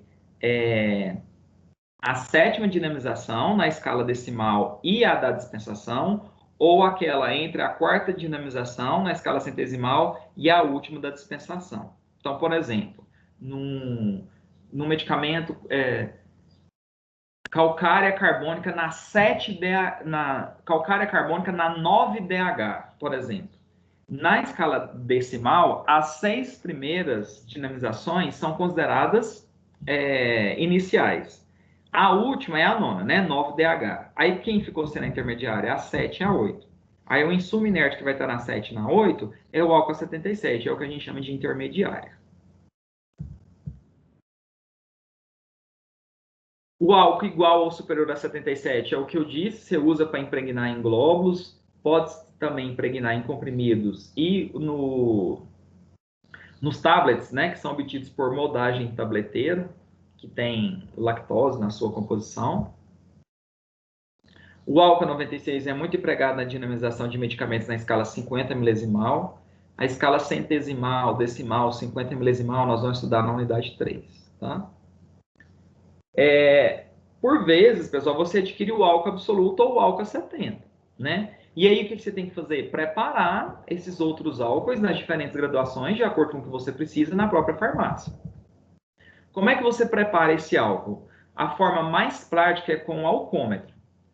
a sétima dinamização na escala decimal e a da dispensação, ou aquela entre a quarta dinamização na escala centesimal e a última da dispensação. Então, por exemplo, num medicamento calcária carbônica na 7DH, calcária carbônica na 9DH, por exemplo. Na escala decimal, as 6 primeiras dinamizações são consideradas iniciais. A última é a 9ª, né? 9DH. Aí quem ficou sendo a intermediária? A 7 e a 8. Aí o insumo inerte que vai estar na 7 e na 8 é o álcool 77, é o que a gente chama de intermediária. O álcool igual ou superior a 77 é o que eu disse, você usa para impregnar em glóbulos, pode também impregnar em comprimidos e nos tablets, né, que são obtidos por moldagem tableteiro, que tem lactose na sua composição. O álcool 96 é muito empregado na dinamização de medicamentos na escala 50 milesimal. A escala centesimal, decimal, 50 milesimal, nós vamos estudar na unidade 3, tá? Por vezes, pessoal, você adquire o álcool absoluto ou o álcool 70, né? E aí, o que você tem que fazer? Preparar esses outros álcoois nas diferentes graduações, de acordo com o que você precisa, na própria farmácia. Como é que você prepara esse álcool? A forma mais prática é com o alcômetro,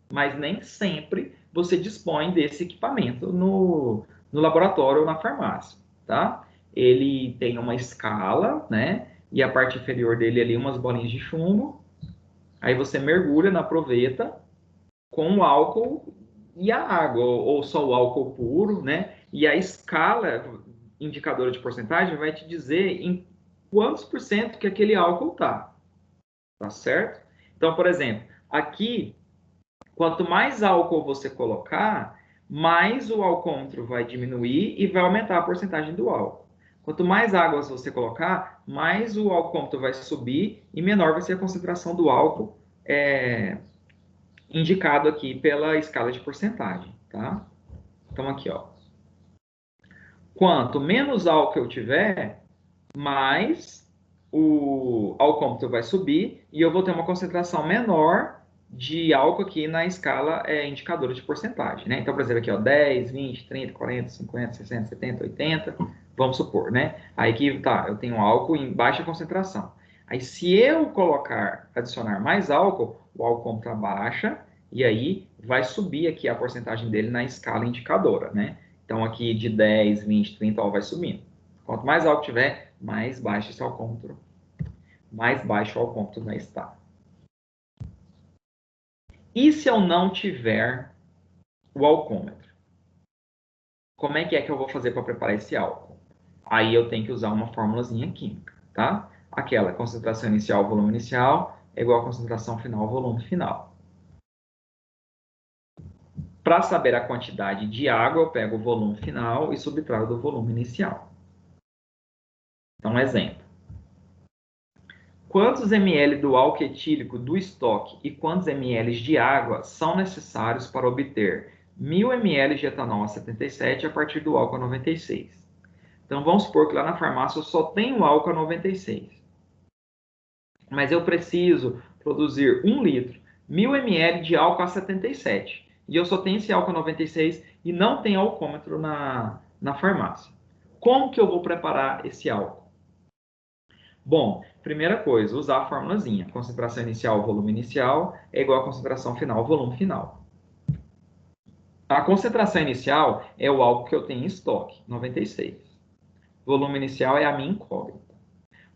mas nem sempre você dispõe desse equipamento no laboratório ou na farmácia, tá? Ele tem uma escala, né? E a parte inferior dele ali, umas bolinhas de chumbo. Aí você mergulha na proveta com o álcool e a água, ou só o álcool puro, né? E a escala indicadora de porcentagem vai te dizer em quantos por cento que aquele álcool tá certo? Então, por exemplo, aqui, quanto mais álcool você colocar, mais o alcômetro vai diminuir e vai aumentar a porcentagem do álcool. Quanto mais águas você colocar, mais o alcômetro vai subir e menor vai ser a concentração do álcool indicado aqui pela escala de porcentagem, tá? Então, aqui, ó. Quanto menos álcool eu tiver, mais o alcômetro vai subir e eu vou ter uma concentração menor de álcool aqui na escala indicadora de porcentagem, né? Então, por exemplo, aqui, ó, 10, 20, 30, 40, 50, 60, 70, 80, vamos supor, né? Aí aqui, tá, eu tenho álcool em baixa concentração. Aí, se eu adicionar mais álcool, o alcômetro abaixa e aí vai subir aqui a porcentagem dele na escala indicadora, né? Então, aqui de 10, 20, 30, ó, vai subindo. Quanto mais álcool tiver, mais baixo esse alcômetro. Mais baixo o alcômetro vai estar. E se eu não tiver o alcômetro? Como é que eu vou fazer para preparar esse álcool? Aí eu tenho que usar uma formulazinha química, tá? Aquela concentração inicial, volume inicial, é igual a concentração final, volume final. Para saber a quantidade de água, eu pego o volume final e subtraio do volume inicial. Então, um exemplo. Quantos ml do álcool etílico do estoque e quantos ml de água são necessários para obter 1.000 ml de etanol a 77 a partir do álcool a 96? Então, vamos supor que lá na farmácia eu só tenho álcool a 96. Mas eu preciso produzir 1 litro, 1.000 ml de álcool a 77. E eu só tenho esse álcool a 96 e não tem alcômetro na farmácia. Como que eu vou preparar esse álcool? Bom, primeira coisa, usar a formulazinha. Concentração inicial, volume inicial, é igual a concentração final, volume final. A concentração inicial é o álcool que eu tenho em estoque, 96. Volume inicial é a minha incógnita.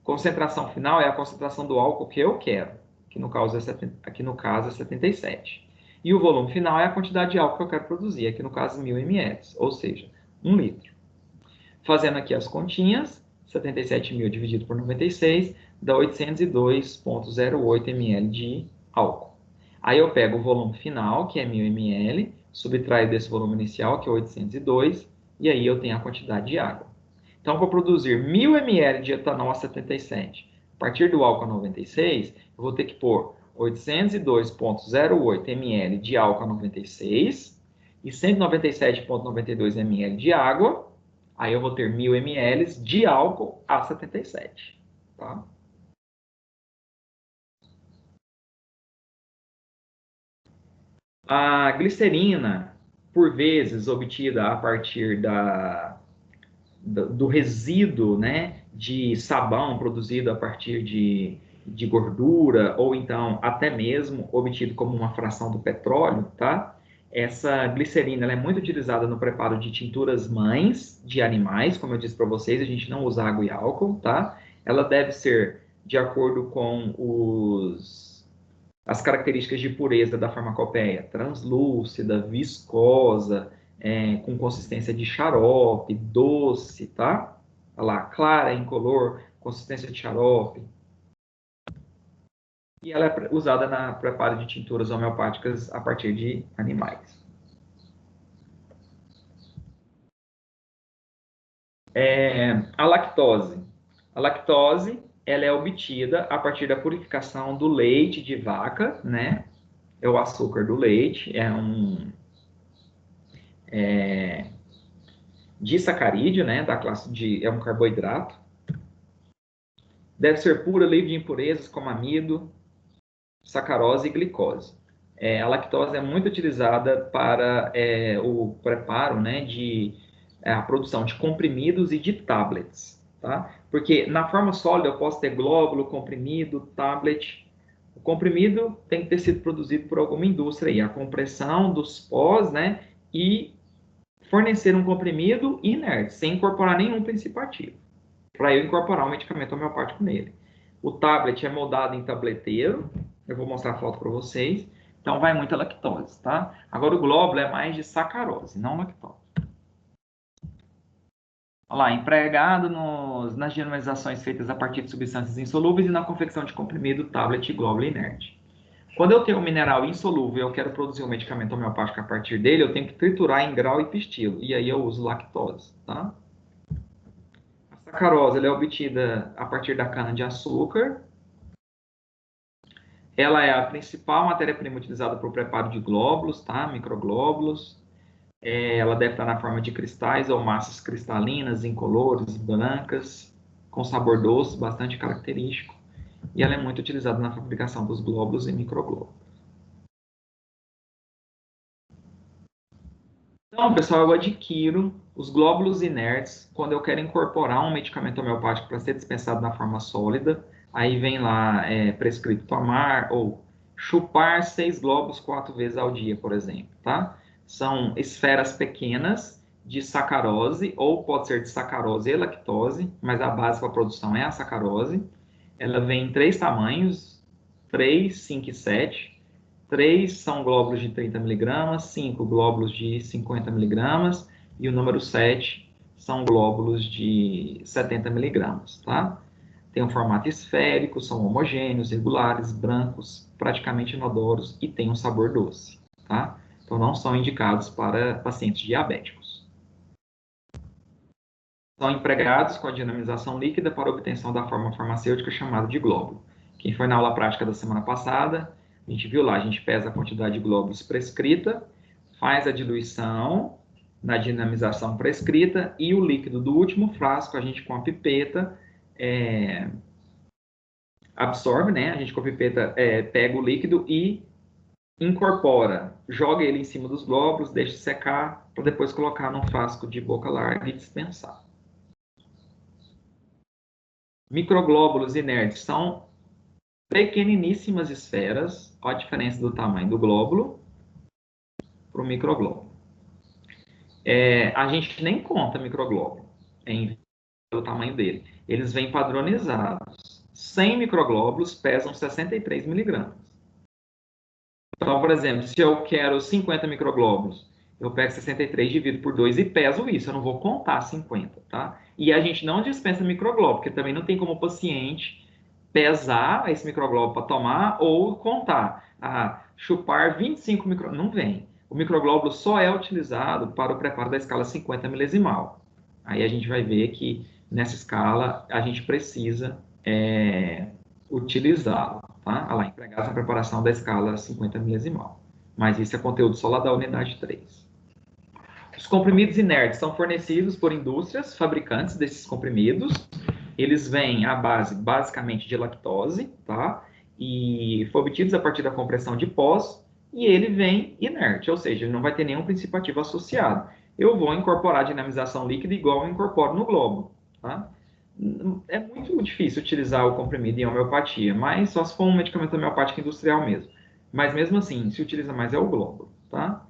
Concentração final é a concentração do álcool que eu quero, que no caso aqui no caso é 77. E o volume final é a quantidade de álcool que eu quero produzir, aqui no caso 1.000 ml, ou seja, 1 litro. Fazendo aqui as continhas, 77.000 dividido por 96 dá 802,08 ml de álcool. Aí eu pego o volume final, que é 1.000 ml, subtraio desse volume inicial, que é 802, e aí eu tenho a quantidade de água. Então, para produzir 1.000 ml de etanol a 77, a partir do álcool a 96, eu vou ter que pôr 802,08 ml de álcool a 96 e 197,92 ml de água. Aí eu vou ter 1.000 ml de álcool a 77. Tá? A glicerina, por vezes obtida a partir do resíduo, né, de sabão produzido a partir de gordura, ou então até mesmo obtido como uma fração do petróleo, tá? Essa glicerina ela é muito utilizada no preparo de tinturas mães de animais, como eu disse para vocês, a gente não usa água e álcool, tá? Ela deve ser de acordo com as características de pureza da farmacopeia, translúcida, viscosa, com consistência de xarope, doce, tá? Olha lá, clara, incolor, consistência de xarope. E ela é usada na preparo de tinturas homeopáticas a partir de animais. A lactose. A lactose, ela é obtida a partir da purificação do leite de vaca, né? É o açúcar do leite, disacarídeo, né? Da classe é um carboidrato. Deve ser pura, livre de impurezas como amido, sacarose e glicose. A lactose é muito utilizada para o preparo, né, a produção de comprimidos e de tablets, tá? Porque na forma sólida eu posso ter glóbulo, comprimido, tablet. O comprimido tem que ter sido produzido por alguma indústria aí, a compressão dos pós, né, e fornecer um comprimido inerte, sem incorporar nenhum princípio ativo, para eu incorporar um medicamento homeopático nele. O tablet é moldado em tableteiro, eu vou mostrar a foto para vocês. Então, vai muita lactose, tá? Agora, o glóbulo é mais de sacarose, não lactose. Olha lá, empregado nas dinamizações feitas a partir de substâncias insolúveis e na confecção de comprimido, tablet e glóbulo inerte. Quando eu tenho um mineral insolúvel e eu quero produzir um medicamento homeopático a partir dele, eu tenho que triturar em grau e pistilo. E aí eu uso lactose, tá? A sacarose ela é obtida a partir da cana-de-açúcar. Ela é a principal matéria-prima utilizada para o preparo de glóbulos, tá? Microglóbulos. Ela deve estar na forma de cristais ou massas cristalinas, incolores, brancas, com sabor doce, bastante característico. E ela é muito utilizada na fabricação dos glóbulos e microglóbulos. Então, pessoal, eu adquiro os glóbulos inertes quando eu quero incorporar um medicamento homeopático para ser dispensado na forma sólida. Aí vem lá prescrito tomar ou chupar 6 glóbulos 4 vezes ao dia, por exemplo, tá? São esferas pequenas de sacarose, ou pode ser de sacarose e lactose, mas a base para a produção é a sacarose. Ela vem em 3 tamanhos, 3, 5 e 7. 3 são glóbulos de 30 mg, 5 glóbulos de 50 mg e o número 7 são glóbulos de 70 mg, tá? Tem um formato esférico, são homogêneos, regulares, brancos, praticamente inodoros e tem um sabor doce, tá? Então não são indicados para pacientes diabéticos. São empregados com a dinamização líquida para obtenção da forma farmacêutica chamada de glóbulo. Quem foi na aula prática da semana passada, a gente viu lá, a gente pesa a quantidade de glóbulos prescrita, faz a diluição na dinamização prescrita e o líquido do último frasco, a gente com a pipeta absorve, né? A gente com a pipeta pega o líquido e incorpora, joga ele em cima dos glóbulos, deixa secar, para depois colocar num frasco de boca larga e dispensar. Microglóbulos inertes são pequeniníssimas esferas, olha a diferença do tamanho do glóbulo para o microglóbulo. A gente nem conta microglóbulo pelo tamanho dele. Eles vêm padronizados. 100 microglóbulos pesam 63 miligramas. Então, por exemplo, se eu quero 50 microglóbulos, eu pego 63, divido por 2 e peso isso. Eu não vou contar 50, tá? E a gente não dispensa microglóbulo, porque também não tem como o paciente pesar esse microglóbulo para tomar ou contar. Chupar 25 microglóbulos. Não vem. O microglóbulo só é utilizado para o preparo da escala 50 milesimal. Aí a gente vai ver que nessa escala a gente precisa utilizá-lo, tá? Olha lá, empregados na preparação da escala 50 milesimal. Mas isso é conteúdo só lá da unidade 3. Os comprimidos inertes são fornecidos por indústrias fabricantes desses comprimidos. Eles vêm à base, basicamente, de lactose, tá? E foram obtidos a partir da compressão de pós, e ele vem inerte, ou seja, ele não vai ter nenhum princípio ativo associado. Eu vou incorporar a dinamização líquida igual eu incorporo no globo, tá? É muito difícil utilizar o comprimido em homeopatia, mas só se for um medicamento homeopático industrial mesmo. Mas mesmo assim, se utiliza mais é o globo, tá?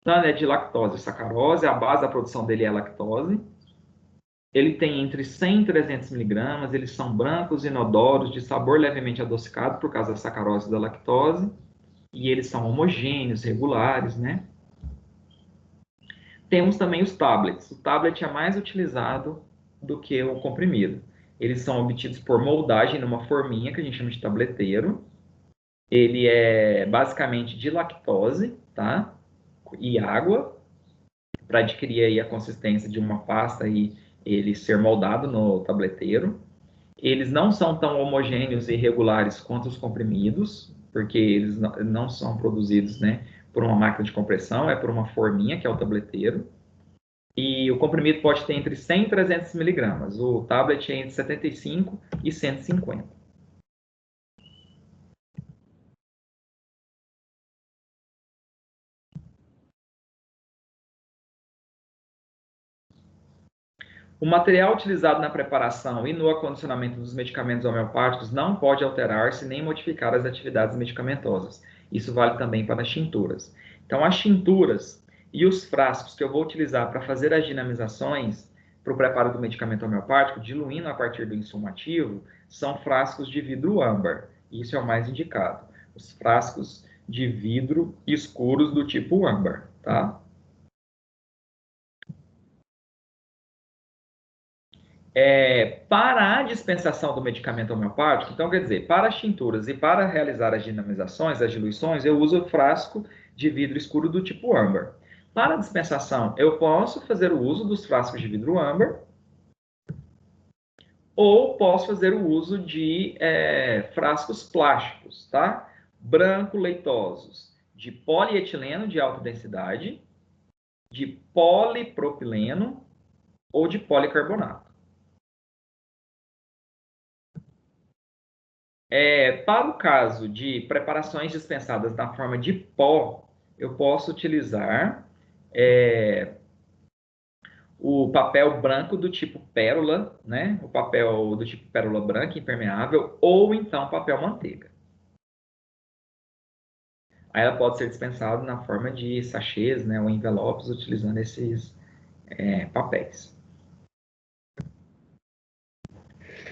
Então, é de lactose e sacarose, a base da produção dele é a lactose. Ele tem entre 100 e 300 miligramas, eles são brancos, inodoros, de sabor levemente adocicado por causa da sacarose e da lactose, e eles são homogêneos, regulares, né? Temos também os tablets. O tablet é mais utilizado do que o comprimido. Eles são obtidos por moldagem numa forminha, que a gente chama de tableteiro. Ele é basicamente de lactose, tá? E água, para adquirir aí a consistência de uma pasta e ele ser moldado no tableteiro. Eles não são tão homogêneos e regulares quanto os comprimidos, porque eles não são produzidos, né, por uma máquina de compressão, é por uma forminha, que é o tableteiro. E o comprimido pode ter entre 100 e 300 miligramas. O tablet é entre 75 e 150. O material utilizado na preparação e no acondicionamento dos medicamentos homeopáticos não pode alterar-se nem modificar as atividades medicamentosas. Isso vale também para as tinturas. Então, as tinturas e os frascos que eu vou utilizar para fazer as dinamizações para o preparo do medicamento homeopático, diluindo a partir do insumo ativo, são frascos de vidro âmbar. Isso é o mais indicado. Os frascos de vidro escuros do tipo âmbar, tá? Para a dispensação do medicamento homeopático, então, quer dizer, para as tinturas e para realizar as dinamizações, as diluições, eu uso o frasco de vidro escuro do tipo âmbar. Para a dispensação, eu posso fazer o uso dos frascos de vidro âmbar ou posso fazer o uso de frascos plásticos, tá? Branco leitosos, de polietileno de alta densidade, de polipropileno ou de policarbonato. Para o caso de preparações dispensadas na forma de pó, eu posso utilizar o papel branco do tipo pérola, né? O papel do tipo pérola branca, impermeável, ou então papel manteiga. Aí ela pode ser dispensada na forma de sachês, né, ou envelopes, utilizando esses papéis.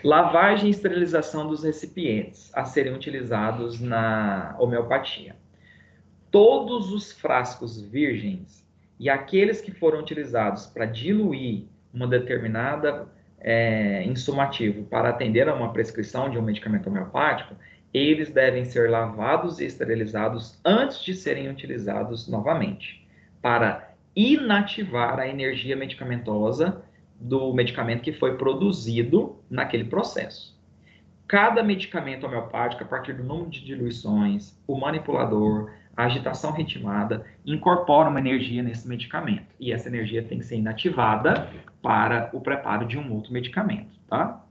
Lavagem e esterilização dos recipientes a serem utilizados na homeopatia. Todos os frascos virgens e aqueles que foram utilizados para diluir uma determinada insumo ativo para atender a uma prescrição de um medicamento homeopático, eles devem ser lavados e esterilizados antes de serem utilizados novamente, para inativar a energia medicamentosa do medicamento que foi produzido naquele processo. Cada medicamento homeopático, a partir do número de diluições, o manipulador, a agitação ritmada, incorpora uma energia nesse medicamento. E essa energia tem que ser inativada para o preparo de um outro medicamento, tá?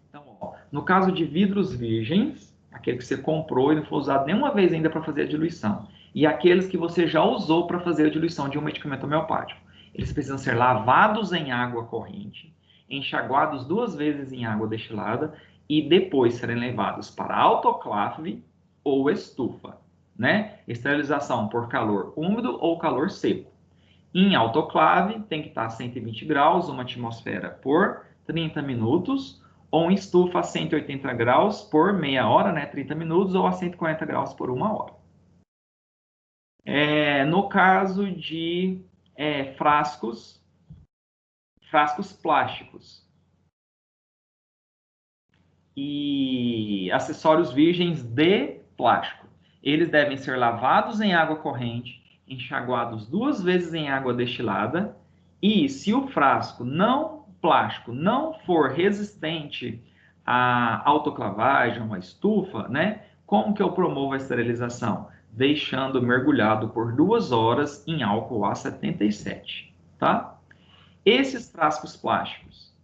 Então, no caso de vidros virgens, aquele que você comprou e não foi usado nenhuma vez ainda para fazer a diluição, e aqueles que você já usou para fazer a diluição de um medicamento homeopático, eles precisam ser lavados em água corrente, enxaguados 2 vezes em água destilada e depois serem levados para autoclave ou estufa, né? Esterilização por calor úmido ou calor seco. Em autoclave tem que estar a 120 graus, 1 atmosfera por 30 minutos, ou em estufa a 180 graus por meia hora, né, 30 minutos, ou a 140 graus por 1 hora. No caso de frascos plásticos e acessórios virgens de plástico, eles devem ser lavados em água corrente, enxaguados 2 vezes em água destilada, e se o frasco plástico não for resistente à autoclavagem, uma estufa, né? Como que eu promovo a esterilização? Deixando mergulhado por 2 horas em álcool A77, tá? Esses frascos plásticos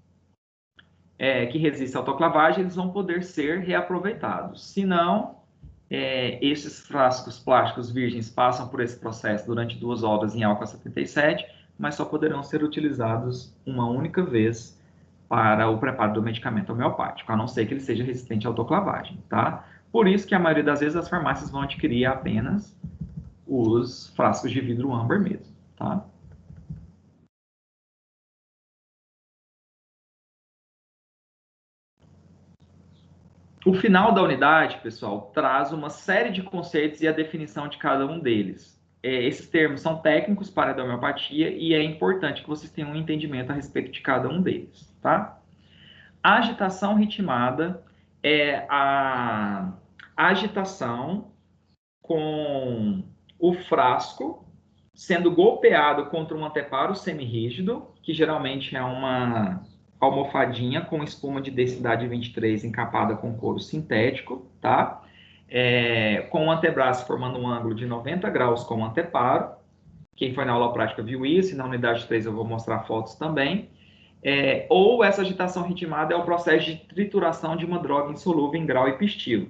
que resistem à autoclavagem, eles vão poder ser reaproveitados. Se não, esses frascos plásticos virgens passam por esse processo durante 2 horas em álcool A77, mas só poderão ser utilizados uma única vez para o preparo do medicamento homeopático, a não ser que ele seja resistente à autoclavagem, tá? Por isso que a maioria das vezes as farmácias vão adquirir apenas os frascos de vidro âmbar mesmo, tá? O final da unidade, pessoal, traz uma série de conceitos e a definição de cada um deles. Esses termos são técnicos para a homeopatia e é importante que vocês tenham um entendimento a respeito de cada um deles, tá? A agitação ritmada é a agitação com o frasco sendo golpeado contra um anteparo semirrígido, que geralmente é uma almofadinha com espuma de densidade 23 encapada com couro sintético, tá? Com o antebraço formando um ângulo de 90 graus com o anteparo. Quem foi na aula prática viu isso, e na unidade 3 eu vou mostrar fotos também. Ou essa agitação ritmada é o processo de trituração de uma droga insolúvel em grau e pistilo,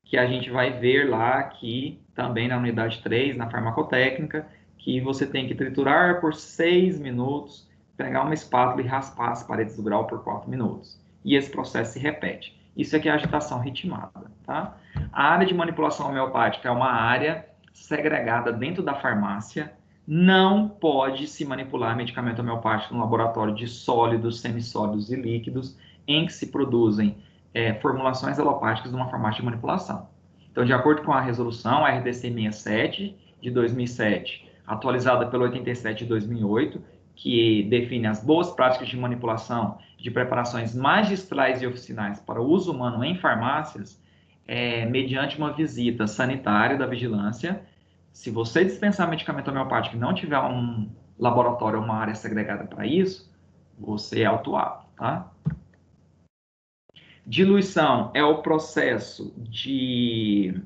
que a gente vai ver lá aqui também na unidade 3, na farmacotécnica, que você tem que triturar por 6 minutos, pegar uma espátula e raspar as paredes do grau por 4 minutos. E esse processo se repete. Isso aqui é a agitação ritmada, tá? A área de manipulação homeopática é uma área segregada dentro da farmácia. Não pode se manipular medicamento homeopático no laboratório de sólidos, semissólidos e líquidos, em que se produzem formulações alopáticas de uma farmácia de manipulação. Então, de acordo com a resolução RDC 67 de 2007, atualizada pelo 87 de 2008, que define as boas práticas de manipulação de preparações magistrais e oficinais para uso humano em farmácias, mediante uma visita sanitária da vigilância. Se você dispensar medicamento homeopático e não tiver um laboratório ou uma área segregada para isso, você é autuado, tá? Diluição é o processo de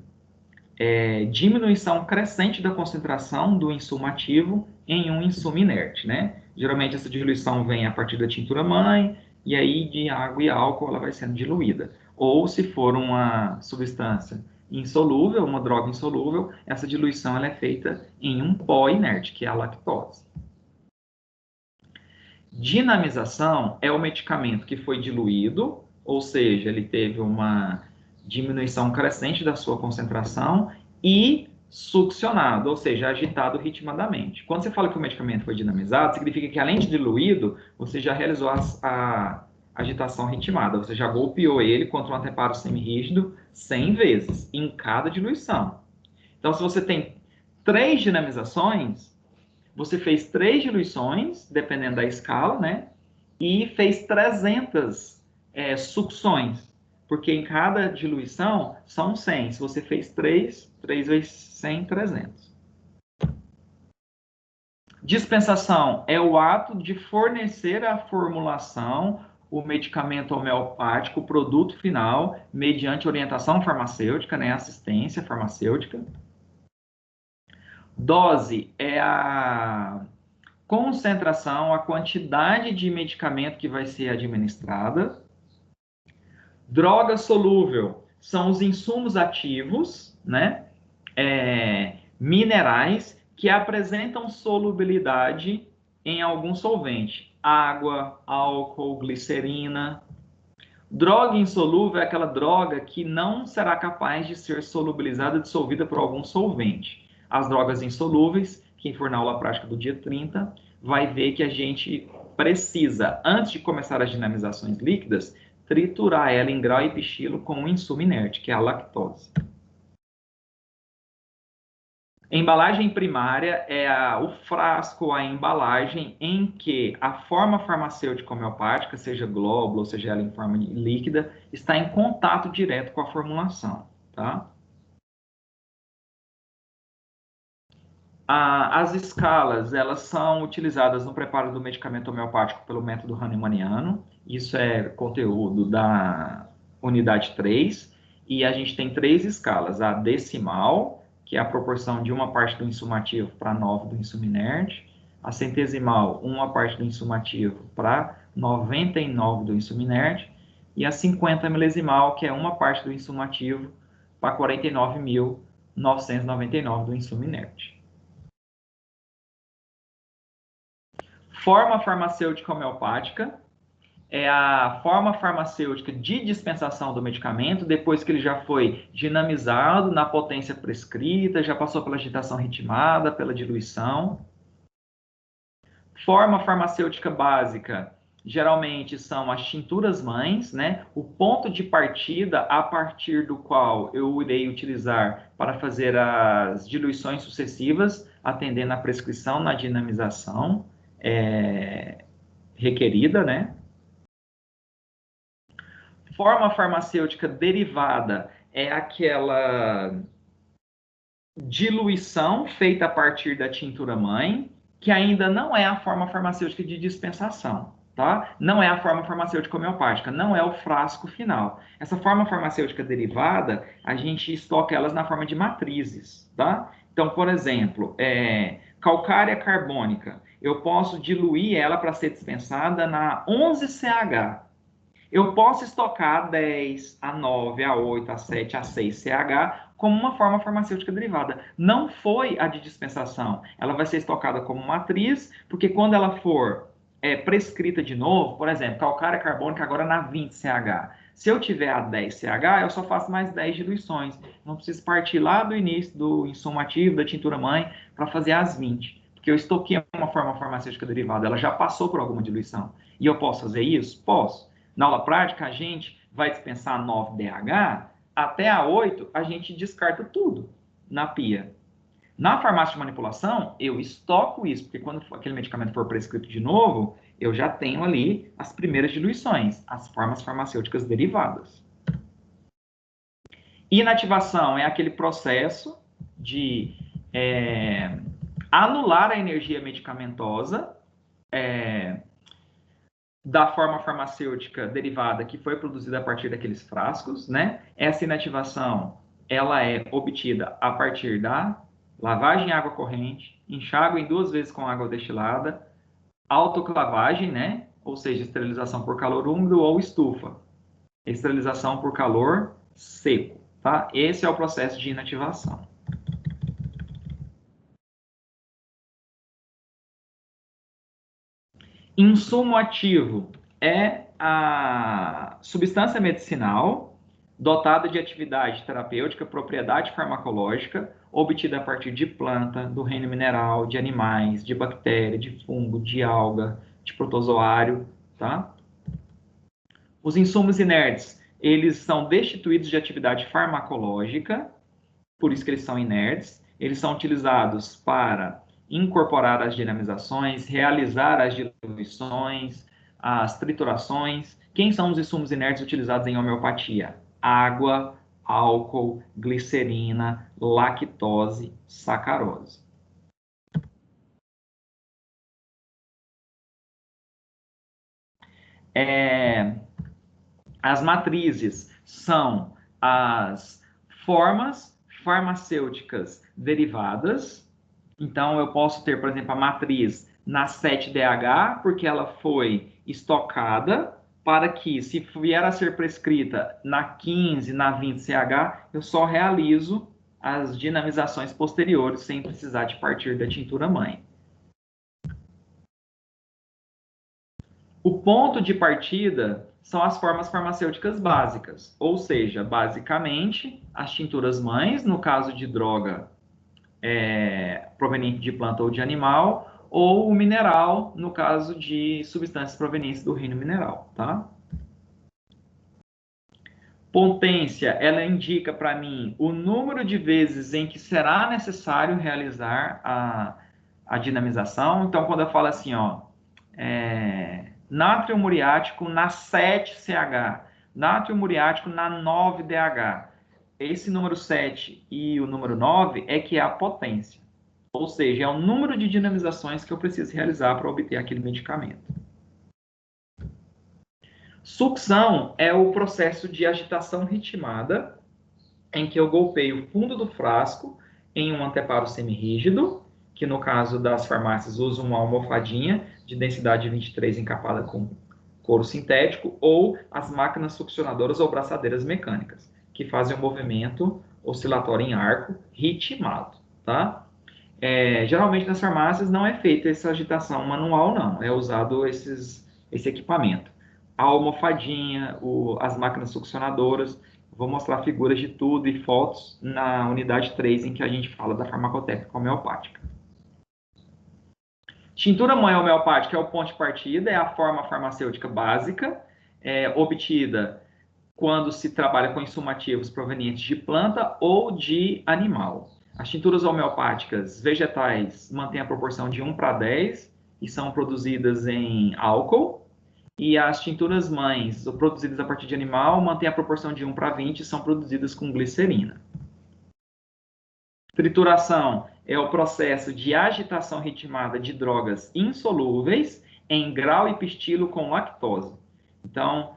diminuição crescente da concentração do insumo ativo em um insumo inerte, né? Geralmente essa diluição vem a partir da tintura mãe, e aí de água e álcool ela vai sendo diluída. Ou se for uma substância insolúvel, uma droga insolúvel, essa diluição ela é feita em um pó inerte, que é a lactose. Dinamização é o medicamento que foi diluído, ou seja, ele teve uma diminuição crescente da sua concentração e succionado, ou seja, agitado ritmadamente. Quando você fala que o medicamento foi dinamizado, significa que além de diluído, você já realizou a agitação ritmada, você já golpeou ele contra um anteparo semirrígido 100 vezes, em cada diluição. Então, se você tem 3 dinamizações, você fez 3 diluições, dependendo da escala, né? E fez 300 sucções, porque em cada diluição são 100. Se você fez 3 vezes 100, 300. Dispensação é o ato de fornecer a formulação, o medicamento homeopático, o produto final, mediante orientação farmacêutica, né, assistência farmacêutica. Dose é a concentração, a quantidade de medicamento que vai ser administrada. Droga solúvel são os insumos ativos, né, minerais que apresentam solubilidade em algum solvente. Água, álcool, glicerina. Droga insolúvel é aquela droga que não será capaz de ser solubilizada, dissolvida por algum solvente. As drogas insolúveis, quem for na aula prática do dia 30, vai ver que a gente precisa, antes de começar as dinamizações líquidas, triturar ela em grau e epistilo com um insumo inerte, que é a lactose. Embalagem primária é o frasco, a embalagem em que a forma farmacêutica homeopática, seja glóbulo ou seja ela em forma líquida, está em contato direto com a formulação, tá? As escalas, elas são utilizadas no preparo do medicamento homeopático pelo método hahnemanniano. Isso é conteúdo da unidade 3. E a gente tem 3 escalas. A decimal, que é a proporção de uma parte do insumo ativo para 9 do insumo inerte. A centesimal, uma parte do insumo ativo para 99 do insumo inerte. E a 50 milesimal, que é uma parte do insumo ativo para 49.999 do insumo inerte. Forma farmacêutica homeopática é a forma farmacêutica de dispensação do medicamento depois que ele já foi dinamizado na potência prescrita, já passou pela agitação ritmada, pela diluição. Forma farmacêutica básica, geralmente são as tinturas mães, né? O ponto de partida a partir do qual eu irei utilizar para fazer as diluições sucessivas, atendendo à prescrição na dinamização requerida, né? Forma farmacêutica derivada é aquela diluição feita a partir da tintura mãe, que ainda não é a forma farmacêutica de dispensação, tá? Não é a forma farmacêutica homeopática, não é o frasco final. Essa forma farmacêutica derivada, a gente estoca elas na forma de matrizes, tá? Então, por exemplo, calcária carbônica, eu posso diluir ela para ser dispensada na 11CH. Eu posso estocar a 10, a 9, a 8, a 7, a 6CH como uma forma farmacêutica derivada. Não foi a de dispensação. Ela vai ser estocada como matriz, porque quando ela for prescrita de novo, por exemplo, calcária carbônica agora na 20CH. Se eu tiver a 10CH, eu só faço mais 10 diluições. Não preciso partir lá do início do insumo ativo, da tintura mãe, para fazer as 20. Porque eu estoquei uma forma farmacêutica derivada, ela já passou por alguma diluição. E eu posso fazer isso? Posso. Na aula prática, a gente vai dispensar 9DH, até a 8 a gente descarta tudo na pia. Na farmácia de manipulação, eu estoco isso, porque quando aquele medicamento for prescrito de novo, eu já tenho ali as primeiras diluições, as formas farmacêuticas derivadas. Inativação é aquele processo de anular a energia medicamentosa da forma farmacêutica derivada que foi produzida a partir daqueles frascos, né? Essa inativação, ela é obtida a partir da lavagem em água corrente, enxágue em 2 vezes com água destilada, autoclavagem, né? Ou seja, esterilização por calor úmido ou estufa. Esterilização por calor seco, tá? Esse é o processo de inativação. Insumo ativo é a substância medicinal dotada de atividade terapêutica, propriedade farmacológica, obtida a partir de planta, do reino mineral, de animais, de bactéria, de fungo, de alga, de protozoário, tá? Os insumos inertes, eles são destituídos de atividade farmacológica, por isso que eles são inertes. Eles são utilizados para incorporar as dinamizações, realizar as diluições, as triturações. Quem são os insumos inertes utilizados em homeopatia? Água, álcool, glicerina, lactose, sacarose. As matrizes são as formas farmacêuticas derivadas. Então, eu posso ter, por exemplo, a matriz na 7DH, porque ela foi estocada para que, se vier a ser prescrita na 15, na 20CH, eu só realizo as dinamizações posteriores sem precisar de partir da tintura mãe. O ponto de partida são as formas farmacêuticas básicas, ou seja, basicamente, as tinturas mães, no caso de droga proveniente de planta ou de animal, ou o mineral, no caso de substâncias provenientes do reino mineral, tá? Potência, ela indica para mim o número de vezes em que será necessário realizar a dinamização. Então, quando eu falo assim, ó, nátrio muriático na 7CH, nátrio muriático na 9DH, esse número 7 e o número 9 é que é a potência. Ou seja, é o número de dinamizações que eu preciso realizar para obter aquele medicamento. Sucção é o processo de agitação ritmada, em que eu golpeio o fundo do frasco em um anteparo semirrígido, que no caso das farmácias usa uma almofadinha de densidade 23 encapada com couro sintético, ou as máquinas succionadoras ou braçadeiras mecânicas, que fazem um movimento oscilatório em arco ritmado, tá? Geralmente nas farmácias não é feita essa agitação manual, não. É usado esse equipamento. A almofadinha, as máquinas succionadoras. Vou mostrar figuras de tudo e fotos na unidade 3, em que a gente fala da farmacotécnica homeopática. Tintura homeopática é o ponto de partida, é a forma farmacêutica básica, obtida quando se trabalha com insumativos provenientes de planta ou de animal. As tinturas homeopáticas vegetais mantêm a proporção de 1:10 e são produzidas em álcool. E as tinturas mães, produzidas a partir de animal, mantêm a proporção de 1:20 e são produzidas com glicerina. Trituração é o processo de agitação ritmada de drogas insolúveis em grau e pistilo com lactose. Então,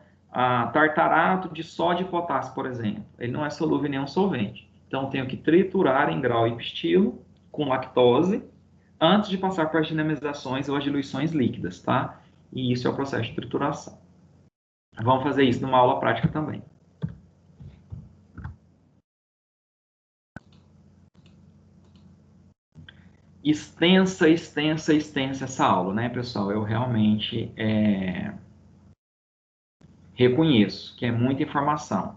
tartarato de sódio e potássio, por exemplo, ele não é solúvel em nenhum solvente. Então, tenho que triturar em grau e pistilo com lactose antes de passar para as dinamizações ou as diluições líquidas, tá? E isso é o processo de trituração. Vamos fazer isso numa aula prática também. Extensa essa aula, né, pessoal? Eu realmente reconheço que é muita informação.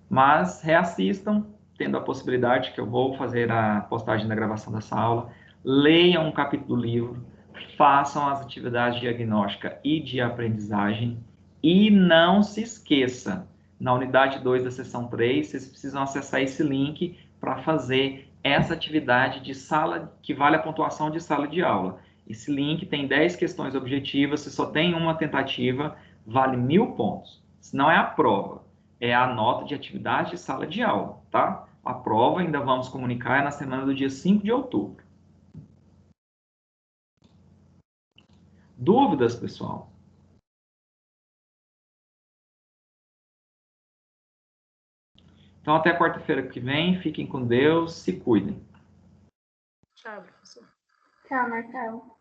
Mas reassistam, tendo a possibilidade que eu vou fazer a postagem da gravação dessa aula, leiam um capítulo do livro, façam as atividades de diagnóstica e de aprendizagem e não se esqueça, na unidade 2 da seção 3, vocês precisam acessar esse link para fazer essa atividade de sala, que vale a pontuação de sala de aula. Esse link tem 10 questões objetivas, se só tem uma tentativa, vale 1.000 pontos. Se não é a prova, é a nota de atividade de sala de aula, tá? A prova ainda vamos comunicar na semana do dia 5 de outubro. Dúvidas, pessoal? Então, até quarta-feira que vem. Fiquem com Deus. Se cuidem. Tchau, professor. Tchau, Marcelo.